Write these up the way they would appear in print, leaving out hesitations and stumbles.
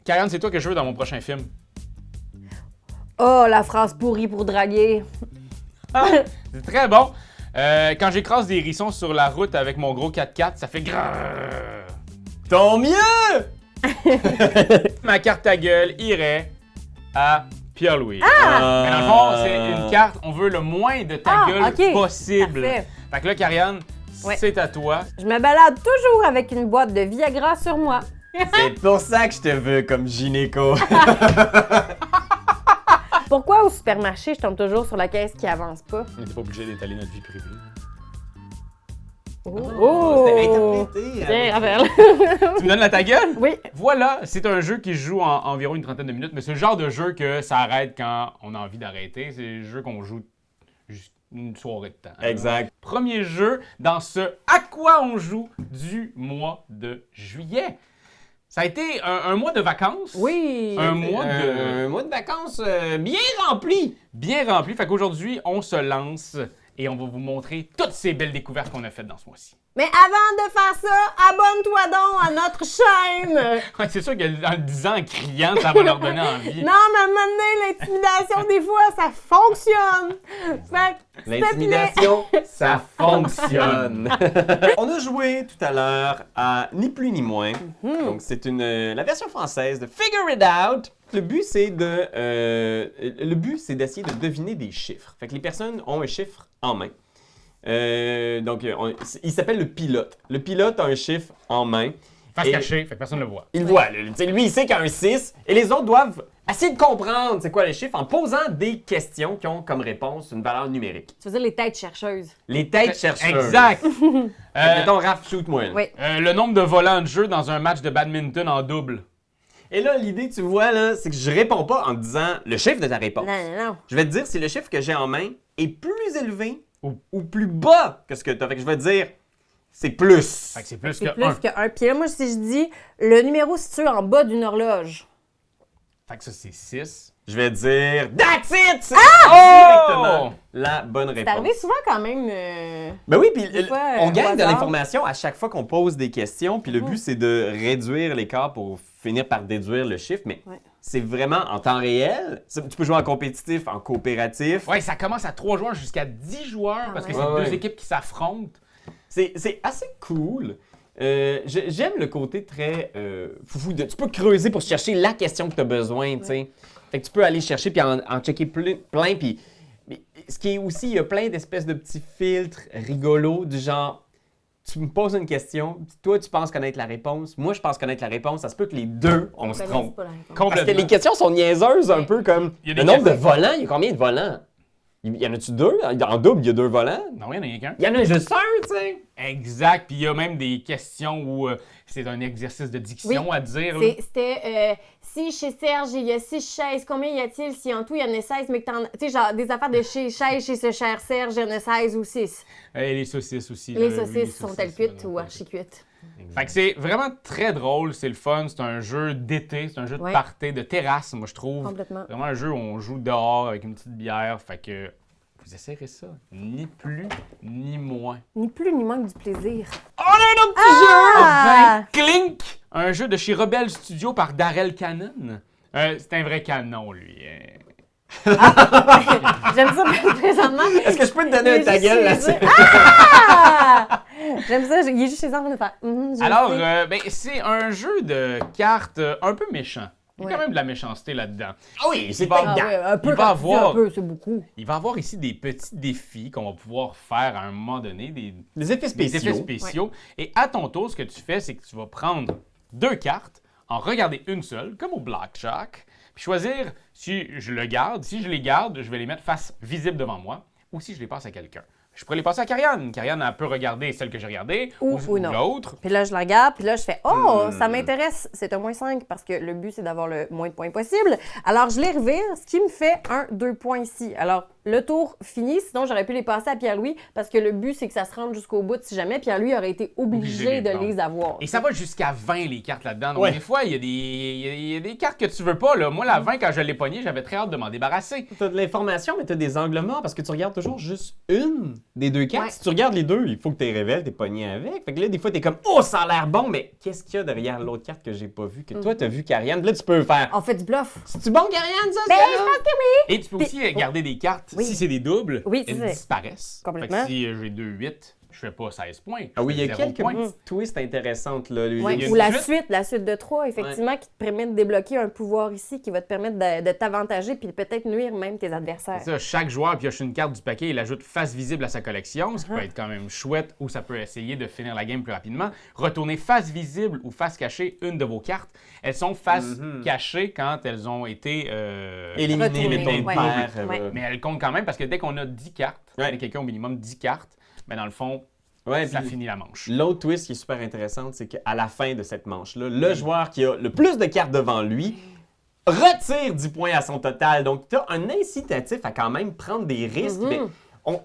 Karianne, c'est toi que je veux dans mon prochain film. Oh, la phrase pourrie pour draguer. C'est très bon. Quand j'écrase des hérissons sur la route avec mon gros 4x4, ça fait grrrr. Tant mieux! Ma carte à gueule irait à Pierre-Louis. Ah! Mais dans le fond, c'est une carte, on veut le moins de ta gueule ok. possible. Parfait. Fait que là, Karianne, Ouais. c'est à toi. Je me balade toujours avec une boîte de Viagra sur moi. C'est pour ça que je te veux comme gynéco. Pourquoi au supermarché, je tombe toujours sur la caisse qui avance pas? On n'est pas obligé d'étaler notre vie privée. C'était interprété. Tiens, Raphaël. Tu me donnes la ta gueule? Oui. Voilà, c'est un jeu qui se joue en environ une trentaine de minutes, mais c'est le genre de jeu que ça arrête quand on a envie d'arrêter. C'est le jeu qu'on joue juste une soirée de temps. Exact. Premier jeu dans ce À quoi on joue du mois de juillet. Ça a été un mois de vacances. Oui. Un mois de... Un mois de vacances bien rempli. bien rempli. Fait qu'aujourd'hui, on se lance et on va vous montrer toutes ces belles découvertes qu'on a faites dans ce mois-ci. Mais avant de faire ça, abonne-toi donc à notre chaîne! Ouais, c'est sûr qu'en le disant, en criant, ça va leur donner envie. Non, mais à un moment donné, l'intimidation, des fois, ça fonctionne! Fait que, s'il te plaît. L'intimidation, ça fonctionne. On a joué tout à l'heure à ni plus ni moins. Donc, c'est la version française de Figure It Out. Le but, c'est d'essayer de deviner des chiffres. Fait que les personnes ont un chiffre en main. Il s'appelle le pilote. Le pilote a un chiffre en main. Face Et- cachée, fait que personne ne le voit. Il voit. Lui, il sait qu'il y a un 6 et les autres doivent essayer de comprendre c'est quoi les chiffres en posant des questions qui ont comme réponse une valeur numérique. Tu veux dire les têtes chercheuses? Les têtes chercheuses. Exact! Mettons, Raph, shoot-moi. là. Oui. Le nombre de volants de jeu dans un match de badminton en double. Et là, l'idée, tu vois, là, c'est que je réponds pas en te disant le chiffre de ta réponse. Non. Je vais te dire si le chiffre que j'ai en main est plus élevé ou plus bas que ce que tu as. Fait que je vais te dire, c'est plus. Fait que c'est plus C'est que plus 1. qu'un. Puis là, moi, si je dis le numéro situé en bas d'une horloge. Fait que ça, c'est 6. Je vais dire that's it! C'est Oh! directement la bonne C'est réponse. arrivé souvent quand même. Ben oui, puis Des fois, on au gagne de hasard. l'information à chaque fois qu'on pose des questions, puis le but, c'est de réduire l'écart pour finir par déduire le chiffre, mais Ouais. c'est vraiment en temps réel. Tu peux jouer en compétitif, en coopératif. Ouais, ça commence à 3 joueurs jusqu'à 10 joueurs Ah parce que ouais. c'est Ouais, deux ouais. équipes qui s'affrontent. C'est assez cool. J'aime le côté très foufou. Tu peux creuser pour chercher la question que tu as besoin, tu sais. Fait que tu peux aller chercher puis en checker plein. Puis mais ce qui est aussi, il y a plein d'espèces de petits filtres rigolos du genre, tu me poses une question, toi tu penses connaître la réponse, moi je pense connaître la réponse, ça se peut que les deux, on se connaisse trompe. pas la réponse. Parce que Complètement. les questions sont niaiseuses un peu comme Il y a des le nombre de questions- volants, il y a combien de volants? Il y en a-tu deux? En double, il y a 2 volants? Non, il y en a rien qu'un. Il y en a juste un, tu sais! Exact. Puis il y a même des questions où c'est un exercice de diction à dire. là. C'était si chez Serge, il y a 6 chaises, combien y a-t-il si en tout il y en a 16, mais que t'en. Tu sais, genre des affaires de chez chaises chez ce cher Serge, il y en a 16 ou 6. Et les saucisses aussi. Les là, oui, saucisses sont-elles cuites là, ou ouais. archi-cuites? Fait que c'est vraiment très drôle, c'est le fun, c'est un jeu d'été, c'est un jeu de Ouais. party, de terrasse, moi je trouve. Complètement. Vraiment un jeu où on joue dehors avec une petite bière, fait que vous essayerez ça, ni plus ni moins. Ni plus ni moins que du plaisir. On a un autre petit Ah! jeu! Clink! Un jeu de chez Rebel Studio par Darrell Cannon. C'est un vrai canon, lui. J'aime ça présentement. Est-ce que je peux te donner Il un est ta juste gueule chez là-dessus? eux. Ah! J'aime ça, il est juste chez eux en train de faire. Je Alors, sais. c'est un jeu de cartes un peu méchant. Il y a Ouais. quand même de la méchanceté là-dedans. Ah oui, c'est va- pas Ah dedans. ouais, un peu, il va quand tu dis avoir- un peu, c'est beaucoup. Il va y avoir ici des petits défis qu'on va pouvoir faire à un moment donné, des Les effets des effets spéciaux. spéciaux. Et à ton tour, ce que tu fais, c'est que tu vas prendre 2 cartes, en regarder une seule, comme au blackjack, puis choisir si je le garde. Si je les garde, je vais les mettre face visible devant moi, ou si je les passe à quelqu'un. Je pourrais les passer à Karianne. Karianne, elle peut regarder celle que j'ai regardée, Ou non. l'autre. Puis là, je la regarde, puis là, je fais « Oh, ça m'intéresse! » C'est un -5 parce que le but, c'est d'avoir le moins de points possible. Alors, je les revire, ce qui me fait un 2 points ici. Alors, le tour fini, sinon j'aurais pu les passer à Pierre-Louis parce que le but, c'est que ça se rende jusqu'au bout si jamais Pierre-Louis aurait été obligé de les avoir. Et ça va jusqu'à 20 les cartes là-dedans. Donc Ouais. des fois, il y a des cartes que tu veux pas. Là. Moi, la 20, quand je l'ai pognée, j'avais très hâte de m'en débarrasser. T'as de l'information, mais t'as des angles morts parce que tu regardes toujours juste une des 2 cartes. Ouais. Si tu regardes les deux, il faut que tu les révèles, t'es pogné avec. Fait que là, des fois, t'es comme, oh, ça a l'air bon, mais qu'est-ce qu'il y a derrière l'autre carte que j'ai pas vu, que toi, t'as vu, Karianne? Puis là, tu peux faire. On fait du bluff. C'est-tu bon, Karianne, ça? Ben, ce je gars-là? pense que oui. Et tu peux aussi garder des cartes, Oui. si c'est des doubles, Oui, c'est elles ça. disparaissent. Complètement. Fait que si j'ai 2-8, je fais pas 16 points. Ah oui, il y a je fais 0 quelques points. petites twists intéressantes, là. Ouais, Il y a ou une la suite de 3, effectivement, qui te permet de débloquer un pouvoir ici qui va te permettre de t'avantager puis peut-être nuire même tes adversaires. C'est ça, chaque joueur pioche une carte du paquet et l'ajoute face visible à sa collection, ce qui Uh-huh. peut être quand même chouette, ou ça peut essayer de finir la game plus rapidement. Retournez face visible ou face cachée une de vos cartes. Elles sont face cachées quand elles ont été Éliminé, Retourné, mettons, de ouais. paire. Ouais. mais elles comptent quand même parce que dès qu'on a 10 cartes, Ouais. il y a quelqu'un au minimum 10 cartes, ben dans le fond, Ouais, ça puis finit la manche. l'autre twist qui est super intéressante, c'est qu'à la fin de cette manche-là, le joueur qui a le plus de cartes devant lui retire 10 points à son total. Donc, tu as un incitatif à quand même prendre des risques. Mais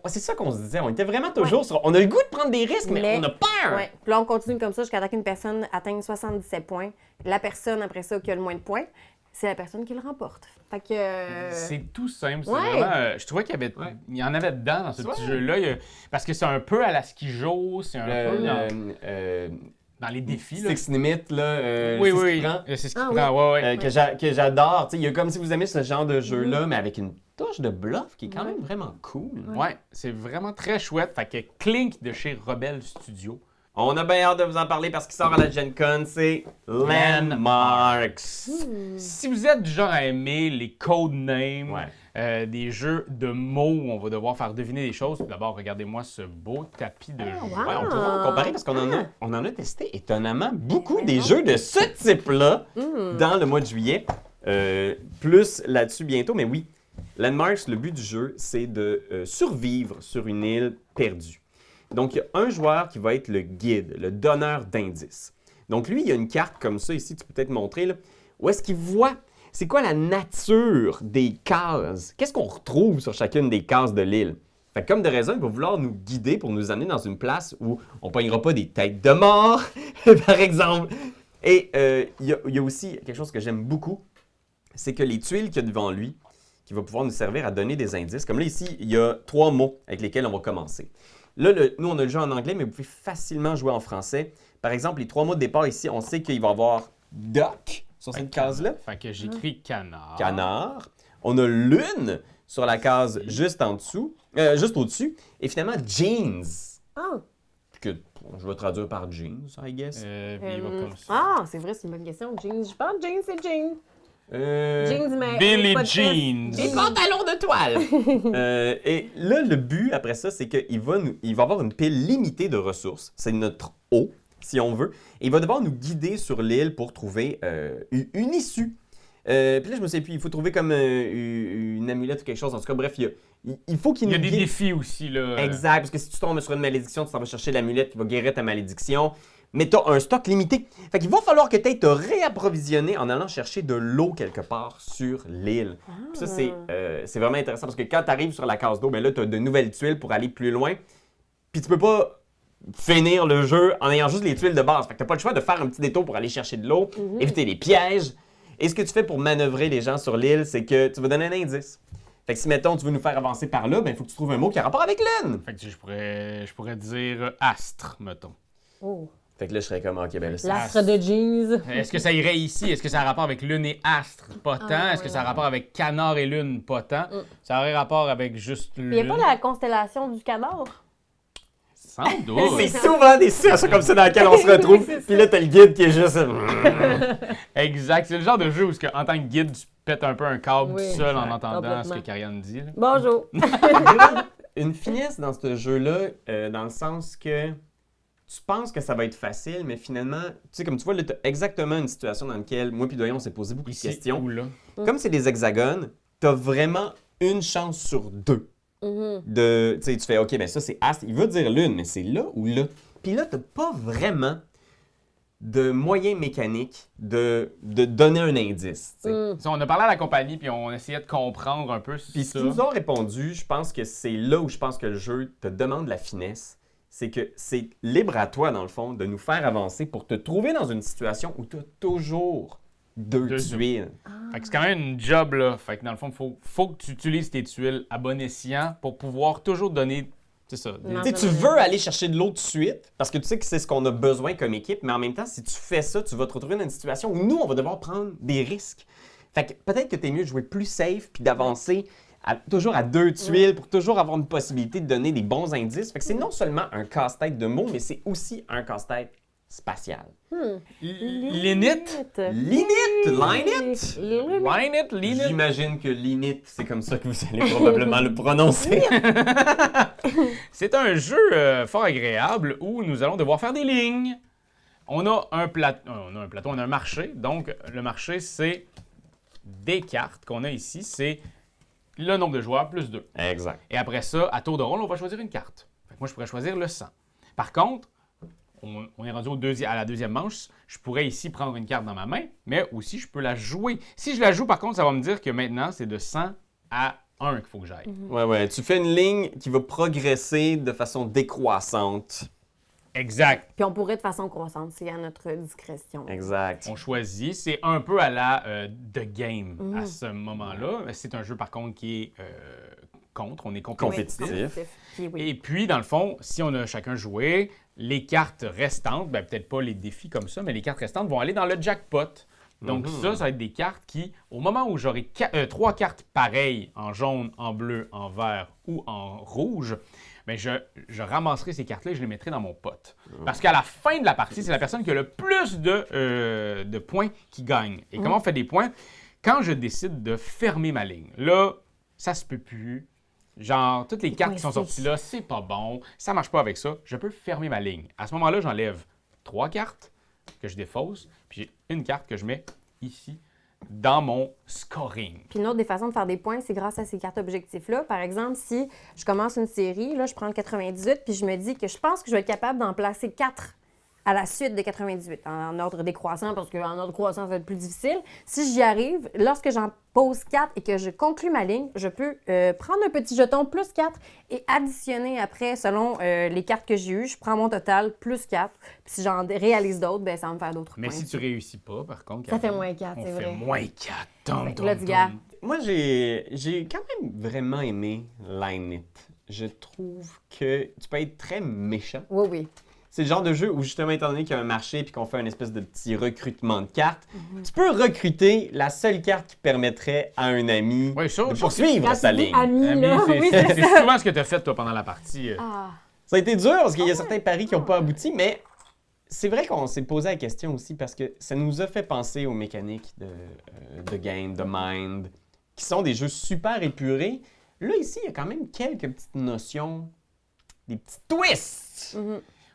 c'est ça qu'on se disait. On était vraiment toujours sur. On a le goût de prendre des risques, mais on a peur. Ouais. Puis là, on continue comme ça jusqu'à temps qu'une personne atteigne 77 points. La personne, après ça, qui a le moins de points, c'est la personne qui le remporte. Fait que... C'est tout simple. C'est Ouais. vraiment, je trouvais il y en avait dedans dans ce petit jeu-là. Parce que c'est un peu à la skijo, c'est un peu dans les défis. Là. Six Limit, là. Oui, c'est ce oui, qui prend, c'est ce qui Ah, prend. Ouais, ouais. que j'adore. Tu sais, il y a comme si vous aimez ce genre de jeu-là, mais avec une touche de bluff qui est quand même vraiment cool. Ouais, c'est vraiment très chouette. Fait que Clink de chez Rebel Studio. On a bien hâte de vous en parler parce qu'il sort à la Gen Con, c'est Landmarks. Si vous êtes du genre à aimer les codenames, Ouais. des jeux de mots où on va devoir faire deviner des choses, d'abord, regardez-moi ce beau tapis de jeu. wow. Ouais, on pourra en comparer parce qu'on en a testé étonnamment beaucoup des jeux de ce type-là dans le mois de juillet. Plus là-dessus bientôt, mais oui. Landmarks, le but du jeu, c'est de survivre sur une île perdue. Donc, il y a un joueur qui va être le guide, le donneur d'indices. Donc, lui, il y a une carte comme ça ici, tu peux peut-être montrer, là, où est-ce qu'il voit c'est quoi la nature des cases? Qu'est-ce qu'on retrouve sur chacune des cases de l'île? Fait que comme de raison, il va vouloir nous guider pour nous amener dans une place où on ne pognera pas des têtes de mort, par exemple. Et il y a aussi quelque chose que j'aime beaucoup, c'est que les tuiles qu'il y a devant lui, qui va pouvoir nous servir à donner des indices. Comme là, ici, il y a 3 mots avec lesquels on va commencer. Là, nous, on a le jeu en anglais, mais vous pouvez facilement jouer en français. Par exemple, les 3 mots de départ ici, on sait qu'il va y avoir « duck » sur cette case-là. Fait que j'écris canard. Canard. On a lune sur la case juste en dessous, juste au-dessus. Et finalement, jeans. Ah! Que je vais traduire par jeans, I guess. Puis il va comme ça. Ah, c'est vrai, c'est une bonne question. Jeans, je pense jeans, c'est jeans. Jeans, mais... Billie pas de fesses. Jeans. Des pantalons de toile! Et là, le but, après ça, c'est qu'il va avoir une pile limitée de ressources. C'est notre eau, si on veut. Et il va devoir nous guider sur l'île pour trouver une issue. Puis là, je me sais plus, il faut trouver comme une amulette ou quelque chose. En tout cas, bref, il faut qu'il Il y nous a des guide. défis aussi, là. Exact, parce que si tu tombes sur une malédiction, tu t'en vas chercher l'amulette qui va guérir ta malédiction. Mais tu as un stock limité. Fait qu'il va falloir que tu ailles te réapprovisionner en allant chercher de l'eau quelque part sur l'île. Puis ça, c'est vraiment intéressant parce que quand tu arrives sur la case d'eau, ben là, tu as de nouvelles tuiles pour aller plus loin. Puis tu peux pas finir le jeu en ayant juste les tuiles de base. Fait que tu n'as pas le choix de faire un petit détour pour aller chercher de l'eau, éviter les pièges. Et ce que tu fais pour manœuvrer les gens sur l'île, c'est que tu vas donner un indice. Fait que si, mettons, tu veux nous faire avancer par là, ben il faut que tu trouves un mot qui a rapport avec lune. Fait que je pourrais dire astre, mettons. Oh. Fait que là, je serais comme, OK, ben là, c'est... L'astre de jeans. Est-ce que ça irait ici? Est-ce que ça a rapport avec lune et astre? Pas tant. Est-ce que ça a rapport avec canard et lune? Pas tant. Ça aurait rapport avec juste lune? Il n'y a pas la constellation du canard? Sans doute. C'est souvent des situations comme ça dans lesquelles on se retrouve. Puis là, t'as le guide qui est juste... Exact. C'est le genre de jeu où, en tant que guide, tu pètes un peu un câble Oui, tout seul en exact. entendant ce que Complètement. Karianne dit. Là. Bonjour. Une finesse dans ce jeu-là, dans le sens que tu penses que ça va être facile, mais finalement, tu sais, comme tu vois, là, t'as exactement une situation dans laquelle moi puis Doyon, on s'est posé beaucoup de Ici questions. ou là. Comme c'est des hexagones, t'as vraiment une chance sur 2 de... Tu sais, tu fais, OK, ben ça, c'est astre. Il veut dire lune, mais c'est là ou là. Puis là, t'as pas vraiment de moyen mécanique de donner un indice, tu sais. Ça, on a parlé à la compagnie puis on essayait de comprendre un peu Puis ce ça. qu'ils nous ont répondu, je pense que c'est là où je pense que le jeu te demande la finesse. C'est que c'est libre à toi, dans le fond, de nous faire avancer pour te trouver dans une situation où tu as toujours deux tuiles. Fait que c'est quand même une job, là. Fait que dans le fond, faut que tu utilises tes tuiles à bon escient pour pouvoir toujours donner C'est ça. Non. Tu sais, tu veux aller chercher de l'eau tout de suite parce que tu sais que c'est ce qu'on a besoin comme équipe, mais en même temps, si tu fais ça, tu vas te retrouver dans une situation où nous, on va devoir prendre des risques. Fait que peut-être que t'es mieux de jouer plus safe puis d'avancer toujours à 2 tuiles pour toujours avoir une possibilité de donner des bons indices. Fait que c'est non seulement un casse-tête de mots, mais c'est aussi un casse-tête spatial. L'init. L'init! Linit! Line it. J'imagine que l'init, c'est comme ça que vous allez probablement le prononcer. C'est un jeu fort agréable où nous allons devoir faire des lignes. On a un plateau, on a un marché. Donc, le marché, c'est des cartes qu'on a ici. C'est le nombre de joueurs plus 2. Exact. Et après ça, à tour de rôle, on va choisir une carte. Fait que moi, je pourrais choisir le 100. Par contre, on est rendu à la deuxième manche. Je pourrais ici prendre une carte dans ma main, mais aussi je peux la jouer. Si je la joue, par contre, ça va me dire que maintenant, c'est de 100 à 1 qu'il faut que j'aille. Ouais. Tu fais une ligne qui va progresser de façon décroissante. Exact. Puis on pourrait de façon croissante, c'est à notre discrétion. Exact. On choisit. C'est un peu à la The Game à ce moment-là. C'est un jeu, par contre, qui est contre. On est compétitif. Puis oui. Et puis, dans le fond, si on a chacun joué, les cartes restantes, ben, peut-être pas les défis comme ça, mais les cartes restantes vont aller dans le jackpot. Donc ça va être des cartes qui, au moment où j'aurai 3 cartes pareilles, en jaune, en bleu, en vert ou en rouge, ben je ramasserai ces cartes-là et je les mettrai dans mon pot. Parce qu'à la fin de la partie, c'est la personne qui a le plus de points qui gagne. Et comment on fait des points? Quand je décide de fermer ma ligne, là, ça se peut plus. Genre, toutes les cartes qui sont sorties là, c'est pas bon, ça marche pas avec ça, je peux fermer ma ligne. À ce moment-là, j'enlève 3 cartes que je défausse, puis j'ai une carte que je mets ici dans mon scoring. Puis une autre des façons de faire des points, c'est grâce à ces cartes objectifs-là. Par exemple, si je commence une série, là, je prends le 98, puis je me dis que je pense que je vais être capable d'en placer 4 à la suite de 98, en ordre décroissant, parce qu'en ordre croissant, ça va être plus difficile. Si j'y arrive, lorsque j'en pose 4 et que je conclue ma ligne, je peux prendre un petit jeton plus 4 et additionner après, selon les cartes que j'ai eues, je prends mon total plus 4. Puis si j'en réalise d'autres, ben ça va me faire d'autres points. Mais si tu réussis pas, par contre... Ça fait moins 4, on c'est fait vrai. moins 4. Let's go. Moi, j'ai quand même vraiment aimé Line It. Je trouve que tu peux être très méchant. Oui. C'est le genre de jeu où, justement, étant donné qu'il y a un marché et qu'on fait un espèce de petit recrutement de cartes, tu peux recruter la seule carte qui permettrait à un ami Ouais, ça, de ça, poursuivre Quand sa tu dis ligne. ami, Ami, là, oui, c'est c'est ça. souvent ce que tu as fait, toi, pendant la partie. Ah. Ça a été dur parce qu'il y a certains paris qui n'ont pas abouti, mais c'est vrai qu'on s'est posé la question aussi parce que ça nous a fait penser aux mécaniques de Game, de Mind, qui sont des jeux super épurés. Là, ici, il y a quand même quelques petites notions, des petits twists.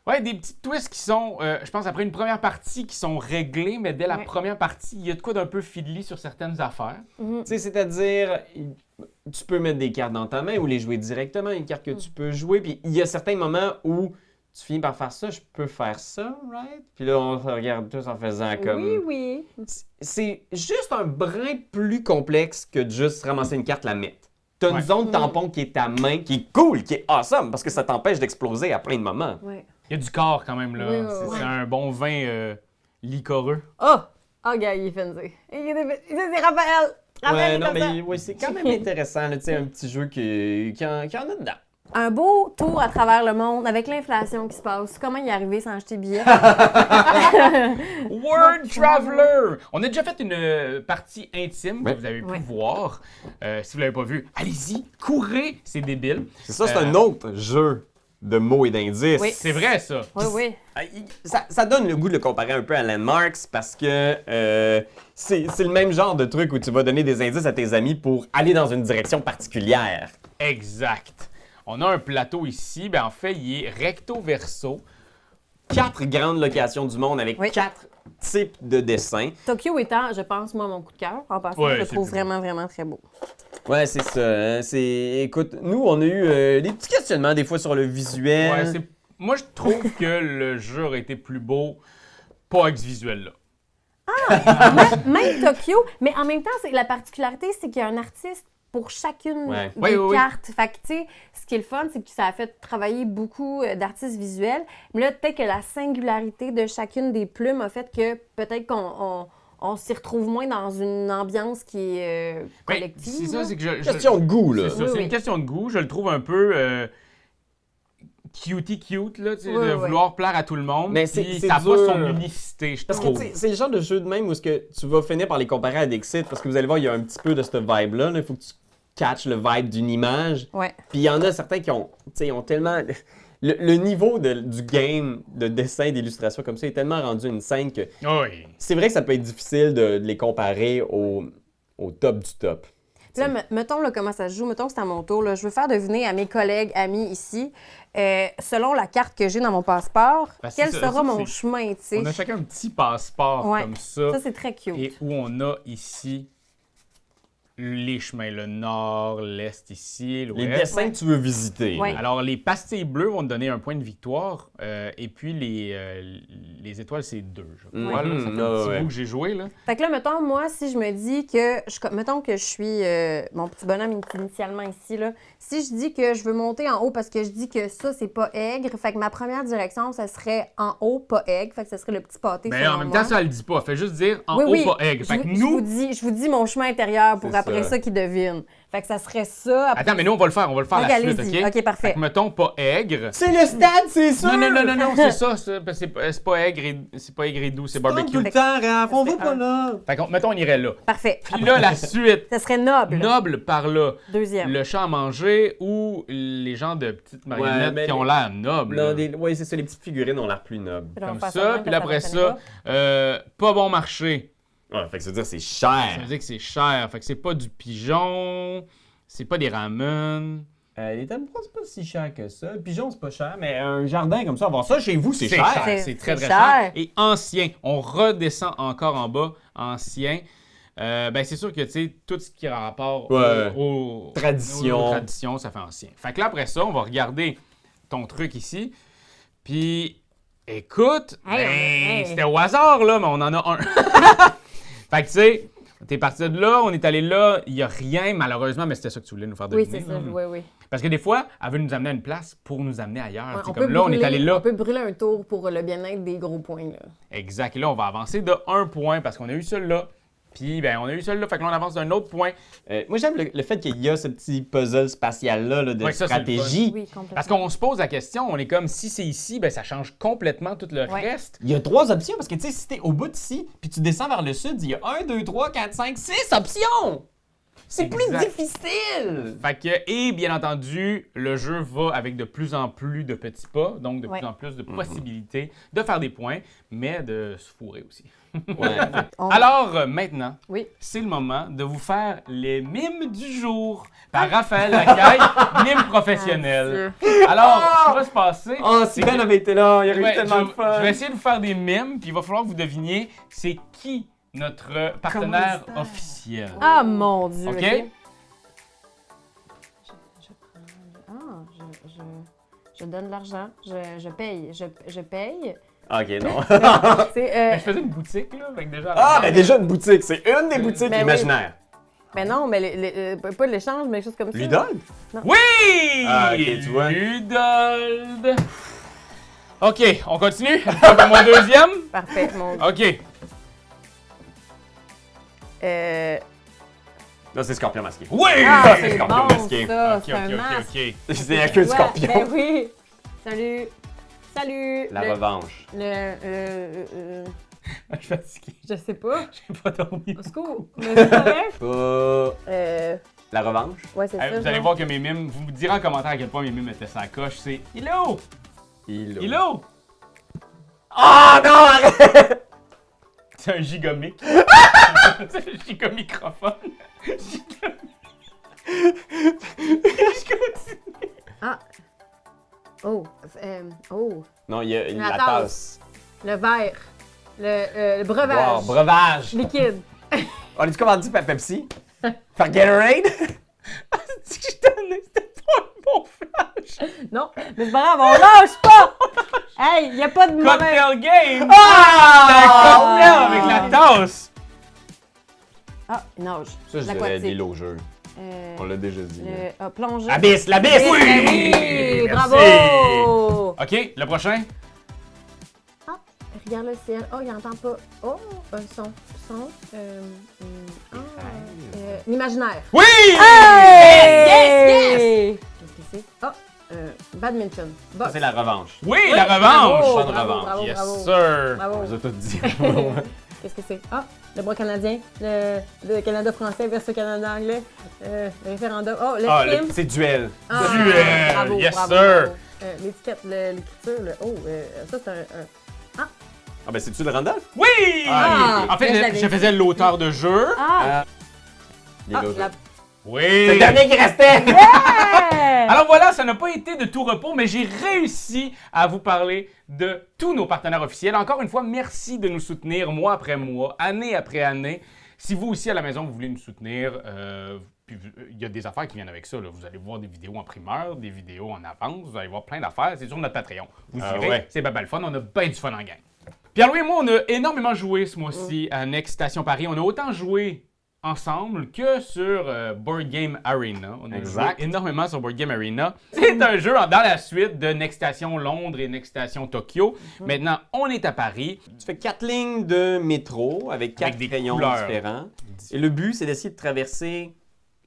Ouais, des petits twists qui sont, je pense, après une première partie, qui sont réglés, mais dès la première partie, il y a de quoi d'un peu fiddly sur certaines affaires. Tu sais, c'est-à-dire, tu peux mettre des cartes dans ta main ou les jouer directement, une carte que tu peux jouer, puis il y a certains moments où tu finis par faire ça, je peux faire ça, right? Puis là, on se regarde tous en faisant comme... Oui. C'est juste un brin plus complexe que de juste ramasser une carte, la mettre. T'as une Ouais. zone tampon qui est ta main, qui est cool, qui est awesome, parce que ça t'empêche d'exploser à plein de moments. Ouais. Il y a du corps quand même, là. Oui. C'est un bon vin liquoreux. Oh, gars, il est fancy. C'est Raphaël. Ouais, non, mais ouais, c'est quand même intéressant, là, tu sais, un petit jeu qui en a dedans. Un beau tour à travers le monde avec l'inflation qui se passe. Comment y arriver sans acheter billet? Word Traveler! On a déjà fait une partie intime que Ouais. vous avez pu Ouais. voir. Si vous ne l'avez pas vu, allez-y, courez, c'est débile. C'est ça, c'est un autre jeu de mots et d'indices. Oui. C'est vrai, ça. Oui. Ça donne le goût de le comparer un peu à Landmarks parce que c'est le même genre de truc où tu vas donner des indices à tes amis pour aller dans une direction particulière. Exact. On a un plateau ici. Ben, en fait, il est recto-verso. 4 grandes locations du monde avec Oui. 4 types de dessins. Tokyo étant, je pense, moi, mon coup de cœur. En passant, Ouais, je le c'est trouve le- vraiment, vraiment très beau. Ouais, c'est ça. Hein, écoute, nous, on a eu des petits questionnements des fois sur le visuel. Ouais, moi, je trouve que le jeu aurait été plus beau, pas avec ce visuel-là. Même Tokyo, mais en même temps, la particularité, c'est qu'il y a un artiste pour chacune Ouais. des Oui. cartes. Fait que, tu sais, ce qui est le fun, c'est que ça a fait travailler beaucoup d'artistes visuels. Mais là, peut-être que la singularité de chacune des plumes a fait que peut-être qu'on s'y retrouve moins dans une ambiance qui est Ben, collective. c'est ça, là. c'est que Question de goût, là. C'est ça, Oui, c'est oui. une question de goût. Je le trouve un peu... cutie cute, là, tu sais, Ouais, de ouais. vouloir plaire à tout le monde. Mais Puis c'est ça n'a pas dur. son unicité, je Parce que trouve. tu sais, c'est le genre de jeu de même où est-ce que tu vas finir par les comparer à Dixit, parce que vous allez voir, il y a un petit peu de cette vibe-là. Il faut que tu catches le vibe d'une image. Ouais. Puis il y en a certains qui ont, tu sais, ont tellement... Le niveau du game, de dessin, d'illustration comme ça est tellement rendu une scène que Oui. c'est vrai que ça peut être difficile de les comparer au top du top. Puis là, mettons là, comment ça se joue. Mettons que c'est à mon tour. Là. Je veux faire deviner à mes collègues, amis ici, selon la carte que j'ai dans mon passeport, Ben, c'est quel ça, sera ça, mon c'est- chemin, tu sais. On a chacun un petit passeport Ouais. comme ça. Ça, c'est très cute. Et où on a ici les chemins, le nord, l'est ici, Les l'ouest. dessins que tu veux visiter. Ouais. là. Alors, les pastilles bleues vont te donner un point de victoire. Et puis, les étoiles, c'est 2. Je crois. Là, ça fait un petit ouais. bout que j'ai joué. Là. Fait que là, mettons, moi, si je me dis que... mettons que je suis mon petit bonhomme initialement ici, là. Si je dis que je veux monter en haut parce que je dis que ça, c'est pas aigre, fait que ma première direction, ça serait en haut, pas aigre. Fait que ça serait le petit pâté, Mais selon en même moi. temps, ça, elle le dit pas. Fait juste dire en Oui, haut, oui. pas aigre. Fait que nous. Je vous dis mon chemin intérieur pour C'est après ça. ça qu'ils devinent. Fait que ça serait ça. Après... Attends, mais nous, on va le faire. On va le faire Ok, à la suite, allez-y. OK? OK, parfait. Fait que mettons pas aigre. C'est le stade, c'est sûr! Non, c'est ça. C'est pas aigre et doux, c'est barbecue. Tout le temps, Raph, on va pas là! Fait que, mettons, on irait là. Parfait. Puis là, la suite. Ça serait noble. Noble par là. Deuxième. Le chat à manger ou les gens de petites marionnettes mais qui ont l'air nobles. Non, là. oui, c'est ça, les petites figurines ont l'air plus nobles. Puis là, on Comme va faire ça, semblant puis que après fonctionnait ça, pas bon marché. Ouais, fait que ça veut dire c'est Ça cher. veut dire que c'est cher. Fait que c'est pas du pigeon, c'est pas des ramen. Les tampons, c'est pas si cher que ça. Le pigeon, c'est pas cher, mais un jardin comme ça, avoir ça chez vous, c'est cher. C'est- C'est très, c'est très cher. cher. Et ancien. On redescend encore en bas. Ancien. Ben, c'est sûr que, tu sais, tout ce qui a rapport Ouais. aux Tradition. traditions, ça fait ancien. Fait que là, après ça, on va regarder ton truc ici. Puis, écoute, Hey. c'était au hasard, là, mais on en a un. Fait que, tu sais, t'es parti de là, on est allé là, il n'y a rien, malheureusement, mais c'était ça que tu voulais nous faire Oui, deviner. c'est ça. là. Oui, oui. Parce que des fois, elle veut nous amener à une place pour nous amener ailleurs. Ouais, C'est comme là, on est allé On là. peut brûler un tour pour le bien-être des gros points. Là. Exact. Et là, on va avancer de 1 point parce qu'on a eu celui-là. Puis, ben, on a eu celui-là. Fait que là, on avance d'un autre point. Moi, j'aime le fait qu'il y a ce petit puzzle spatial-là là, de Ouais, ça, c'est le stratégie. Oui, complètement. Parce qu'on se pose la question, on est comme si c'est ici, ben, ça change complètement tout le Ouais. reste. Il y a 3 options parce que, tu sais, si t'es au bout d'ici, puis tu descends vers le sud, il y a 1, 2, 3, 4, 5, 6 options! C'est plus Exact. difficile! Fait que, et bien entendu, le jeu va avec de plus en plus de petits pas, donc de Ouais. plus en plus de possibilités de faire des points, mais de se fourrer aussi. Ouais. Alors, maintenant, Oui. c'est le moment de vous faire les mimes du jour par Raphaël Lacaille, mime professionnel. Alors, ce qui va se passer... Oh, si Ben avait été là, il y aurait Ouais, eu tellement de fun! je vais essayer de vous faire des mimes, puis il va falloir que vous deviniez c'est qui notre partenaire Commanditaire. officiel. Ah, mon Dieu. OK? Je donne de l'argent. Je paye. Je paye. Ok, non. C'est, Ben, je faisais une boutique, là, avec déjà... Ah, ben déjà une boutique, c'est une des boutiques Ben oui. imaginaires. mais non, mais pas de l'échange, mais des choses comme ça. Ludold? Oui! Ah, ok, tu vois. Ludold! OK, on continue? Pour mon deuxième? Parfait, mon OK. Là, c'est Scorpion masqué. Oui! Ah, c'est c'est Scorpion bon, masqué. ça. OK, C'est un OK, masque. OK. C'est la queue de Ouais, Scorpion. Ben oui. Salut. Salut. La revanche. Le, Je suis fatigué. je sais pas. J'ai pas dormi. Au secours. Mais c'est correct. La revanche? Ouais, c'est Hey, ça. vous allez genre. voir que mes mimes, vous me direz en commentaire à quel point mes mimes étaient sa coche. C'est Hello! Hello! Ah non, arrête! C'est un gigomic. C'est un gigomicrophone. Je continue. Ah. Oh. Oh. Non, il y a La la tasse. tasse. Le verre. Le breuvage. Wow, breuvage. Liquide. On est-tu commandé par Pepsi? Par Gatorade? C'est que je donnais, c'était pas un bon flash. Non, mais c'est pas grave, on lâche pas! Hey, y a pas de mauvais... Cocktail game! Ah! Cocktail avec la tasse! Ah, il nage. Ça, je dirais L'aquatique. des logeurs. Euh, On l'a déjà dit. plongée. Abyss, l'abyss! Oui! Merci. Bravo! OK, le prochain? Ah, regarde le ciel. Oh, il entend pas. Oh, un son. L'imaginaire. Oui! Hey! Qu'est-ce que c'est? Oh, Badminton. Ça, Boxe. c'est la revanche. Oui, la revanche! Bravo, Bonne bravo, revanche. bravo, Yes, bravo. sir! Bravo. On les a tous dit. Qu'est-ce que c'est? Ah, le bras canadien, le Canada français versus le Canada anglais, le référendum. Oh, le crime. C'est duel. Ah, Duel, bravo, yes, bravo, sir. bravo. L'étiquette, l'écriture, ça c'est un... Ah ben, c'est-tu le Randolph? Oui! Ah, En fait, là, je l'avais je faisais l'auteur de jeu. Ah! Les Ah, logos. la... Oui! C'est le dernier qui restait! Ouais! Alors voilà, ça n'a pas été de tout repos, mais j'ai réussi à vous parler de tous nos partenaires officiels. Encore une fois, merci de nous soutenir mois après mois, année après année. Si vous aussi à la maison, vous voulez nous soutenir, puis il y a des affaires qui viennent avec ça. Là. Vous allez voir des vidéos en primeur, des vidéos en avance, vous allez voir plein d'affaires. C'est sur notre Patreon. Vous irez, ouais. c'est bien le fun. On a bien du fun en gang. Pierre-Louis et moi, on a énormément joué ce mois-ci à Next Station Paris. On a autant joué ensemble que sur Board Game Arena. On a Exact. joué énormément sur Board Game Arena. C'est un jeu dans la suite de Next Station Londres et Next Station Tokyo. Maintenant, on est à Paris. Tu fais 4 lignes de métro avec 4 des crayons couleurs. différents. Et le but, c'est d'essayer de traverser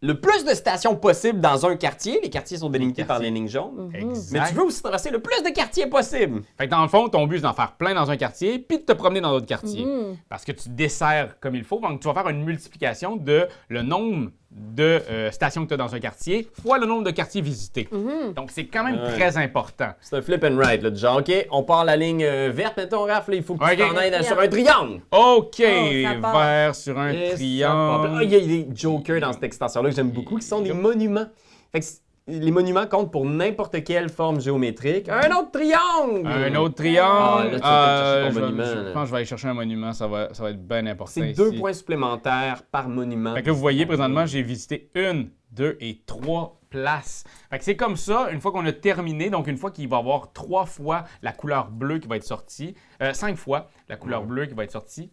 le plus de stations possible dans un quartier. Les quartiers sont délimités par les lignes jaunes. Exact. Mais tu veux aussi traverser le plus de quartiers possible. Fait que dans le fond, ton but, c'est d'en faire plein dans un quartier, puis de te promener dans d'autres quartiers. Parce que tu desserres comme il faut. Donc, tu vas faire une multiplication de le nombre de stations que tu as dans un quartier fois le nombre de quartiers visités. Donc, c'est quand même Ouais. très important. C'est un flip and ride, là, du genre, OK, on part la ligne verte, mettons, Raph, là, il faut que tu OK. t'en ailles sur un triangle. OK, ça part. vert sur un Et ça part. triangle. Ah, il y a des jokers dans cette extension-là que j'aime beaucoup, qui sont des monuments. Fait que les monuments comptent pour n'importe quelle forme géométrique. Un autre triangle! Un autre Ah, triangle. là, tu vas peut-être chercher ton je, monument, je là. pense que je vais aller chercher un monument. Ça va être bien important C'est ici. 2 points supplémentaires par monument. Fait que vous voyez, présentement, j'ai visité 1, 2 et 3 places. Fait que c'est comme ça, une fois qu'on a terminé, donc une fois qu'il va y avoir 3 fois la couleur bleue qui va être sortie, 5 fois la couleur bleue qui va être sortie,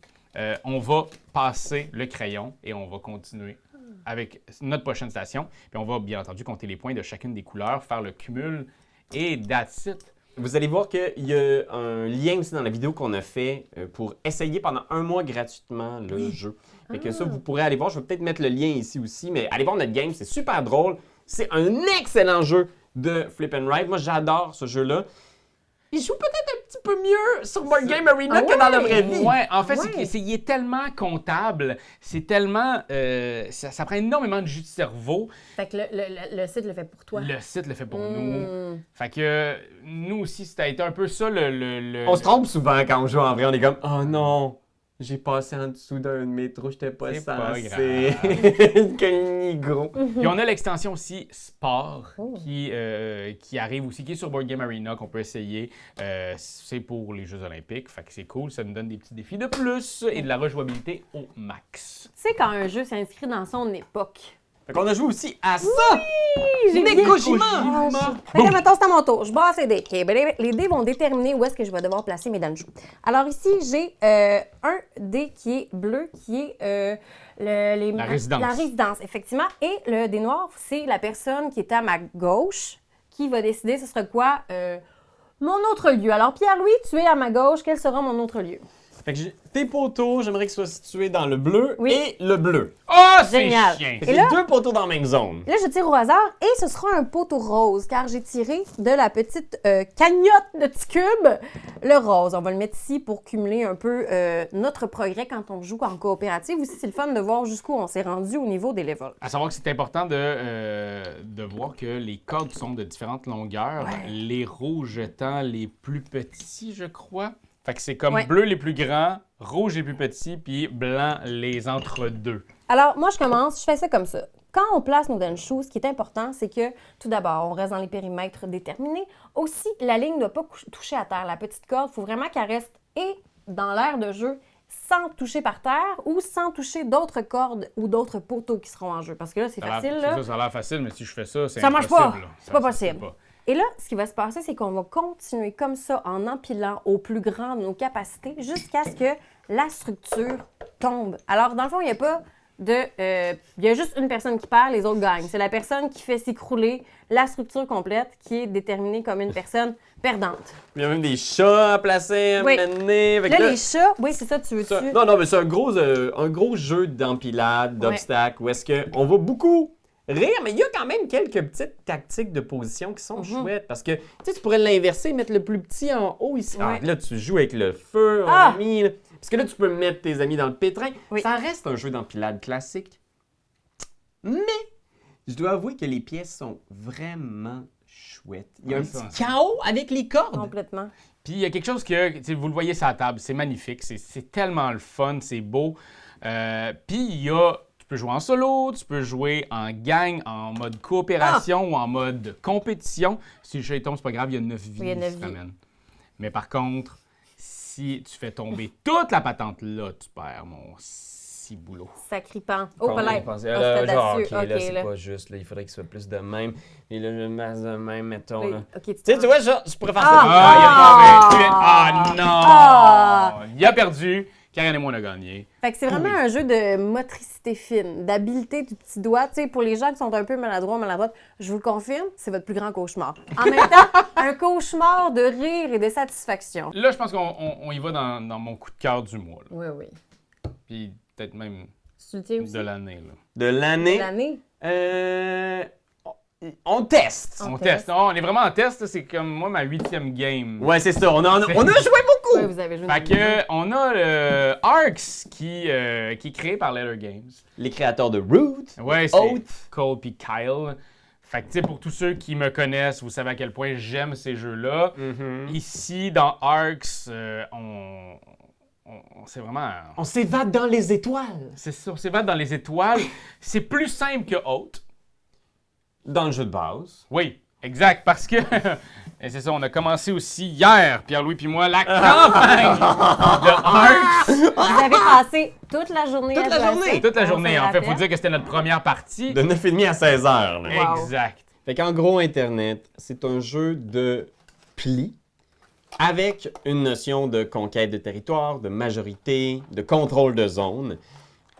on va passer le crayon et on va continuer avec notre prochaine station. Puis on va bien entendu compter les points de chacune des couleurs, faire le cumul et that's it. Vous allez voir qu'il y a un lien aussi dans la vidéo qu'on a fait pour essayer pendant 1 mois gratuitement le jeu. Fait que ça, vous pourrez aller voir. Je vais peut-être mettre le lien ici aussi, mais allez voir notre game, c'est super drôle. C'est un excellent jeu de Flip and Ride. Moi, j'adore ce jeu-là. Il joue peut-être un petit peu mieux sur Board Game Arena que dans la vraie vie. Ouais, en fait, Ouais. il est tellement comptable, c'est tellement... ça prend énormément de jus de cerveau. Fait que le site le fait pour toi. Le site le fait pour nous. Fait que nous aussi, ça a été un peu ça le... On se trompe souvent quand on joue en vrai. On est comme, oh non, j'ai passé en dessous d'un métro, j'étais pas C'est pas censé. Quel gros. Puis on a l'extension aussi Sport Oh. qui arrive aussi, qui est sur Board Game Arena, qu'on peut essayer. C'est pour les Jeux Olympiques, fait que c'est cool, ça nous donne des petits défis de plus et de la rejouabilité au max. Tu sais, quand un jeu s'inscrit dans son époque. Fait qu'on a joué aussi à ça. J'ai Nekojima. bien- Fait que maintenant, c'est à mon tour. Je brasse les dés. OK, ben, les dés vont déterminer où est-ce que je vais devoir placer mes danjous. Alors ici, j'ai un dé qui est bleu, qui est La résidence. La résidence, effectivement. Et le dé noir, c'est la personne qui est à ma gauche qui va décider ce sera quoi mon autre lieu. Alors, Pierre-Louis, tu es à ma gauche. Quel sera mon autre lieu? Fait que tes poteaux, j'aimerais qu'ils soient situés dans le bleu Oui. et le bleu. Oh, c'est Génial. chien! Fait que Et j'ai là- 2 poteaux dans la même zone. Là, je tire au hasard et ce sera un poteau rose car j'ai tiré de la petite cagnotte de petits cubes le rose. On va le mettre ici pour cumuler un peu notre progrès quand on joue en coopérative. Aussi, c'est le fun de voir jusqu'où on s'est rendu au niveau des levels. À savoir que c'est important de voir que les cordes sont de différentes longueurs. Ouais. Les rouges étant les plus petits, je crois. Fait que c'est comme Ouais. bleu les plus grands, rouge les plus petits, puis blanc les entre-deux. Alors, moi, je commence, je fais ça comme ça. Quand on place nos danchous, ce qui est important, c'est que, tout d'abord, on reste dans les périmètres déterminés. Aussi, la ligne ne doit pas toucher à terre. La petite corde, il faut vraiment qu'elle reste et dans l'aire de jeu sans toucher par terre ou sans toucher d'autres cordes ou d'autres poteaux qui seront en jeu. Parce que là, c'est Ça a l'air- facile, c'est là. ça, ça a l'air facile, mais si je fais ça, c'est Ça marche impossible. pas. là. C'est pas Ça se fait possible. pas. Et là, ce qui va se passer, c'est qu'on va continuer comme ça en empilant au plus grand de nos capacités jusqu'à ce que la structure tombe. Alors, dans le fond, il n'y a pas de... il y a juste une personne qui perd, les autres gagnent. C'est la personne qui fait s'écrouler la structure complète qui est déterminée comme une personne perdante. Il y a même des chats à placer, à Oui. mener. Fait que Là, là, les chats, oui, c'est ça, tu veux-tu? non, mais c'est un gros jeu d'empilade, d'obstacles, où est-ce qu'on va beaucoup rire, mais il y a quand même quelques petites tactiques de position qui sont chouettes. Parce que, tu pourrais l'inverser, mettre le plus petit en haut ici. Ah, là, tu joues avec le feu, mon ami. Là. Parce que là, tu peux mettre tes amis dans le pétrin. Oui. Ça reste un jeu d'empilade classique. Mais, je dois avouer que les pièces sont vraiment chouettes. Il y a un petit chaos avec les cordes. Complètement. Puis il y a quelque chose que, vous le voyez sur la table, c'est magnifique, c'est tellement le fun, c'est beau. Puis il y a, tu peux jouer en solo, tu peux jouer en gang, en mode coopération ou en mode compétition. Si le chat tombe, c'est pas grave, il y a 9 vies Oui, il y a 9 qui se vies. ramènent. Mais par contre, si tu fais tomber toute la patente là, tu perds mon ciboulot. Sacripant. Oh, Comme là. on pensait. Là, genre, OK, là, OK, c'est là. pas juste. Là, il faudrait qu'il soit plus de même. Et là, je masse de même, mettons. Oui, Là. OK, Tu sais, tu vois, genre, je pourrais faire ça. Ah, non! Il a perdu. Karen et moi, on a gagné. Fait que c'est vraiment un jeu de motricité fine, d'habileté du petit doigt. Tu sais, pour les gens qui sont un peu maladroits, maladroites, je vous le confirme, c'est votre plus grand cauchemar. En même temps, un cauchemar de rire et de satisfaction. Là, je pense qu'on y va dans mon coup de cœur du mois. Là. Oui, oui. Puis peut-être même Tu le tiens aussi? de l'année. Là. De l'année. L'année? On teste. On teste. Non, on est vraiment en test. Là. C'est comme moi, ma 8e game. Ouais, c'est ça. On a joué beaucoup. Oui, vous avez joué. Fait que, on a le Arcs qui est créé par Letter Games. Les créateurs de Root. Ouais, c'est Oath. Cole puis Kyle. Fait que, tu sais, pour tous ceux qui me connaissent, vous savez à quel point j'aime ces jeux-là. Ici, dans Arcs, c'est vraiment... On s'évade dans les étoiles. C'est ça, on s'évade dans les étoiles. C'est plus simple que Oath. Dans le jeu de base. Oui, exact, parce que... Et c'est ça, on a commencé aussi hier, Pierre-Louis puis moi, la campagne de Arcs. Vous avez passé toute la journée Toute à la jouer à journée. ça. Toute la On journée. se En fait, il faut rappelle. dire que c'était notre première partie. De 9h30 à 16h. Là. Wow. Exact. Fait qu'en gros, Internet, c'est un jeu de pli avec une notion de conquête de territoire, de majorité, de contrôle de zone.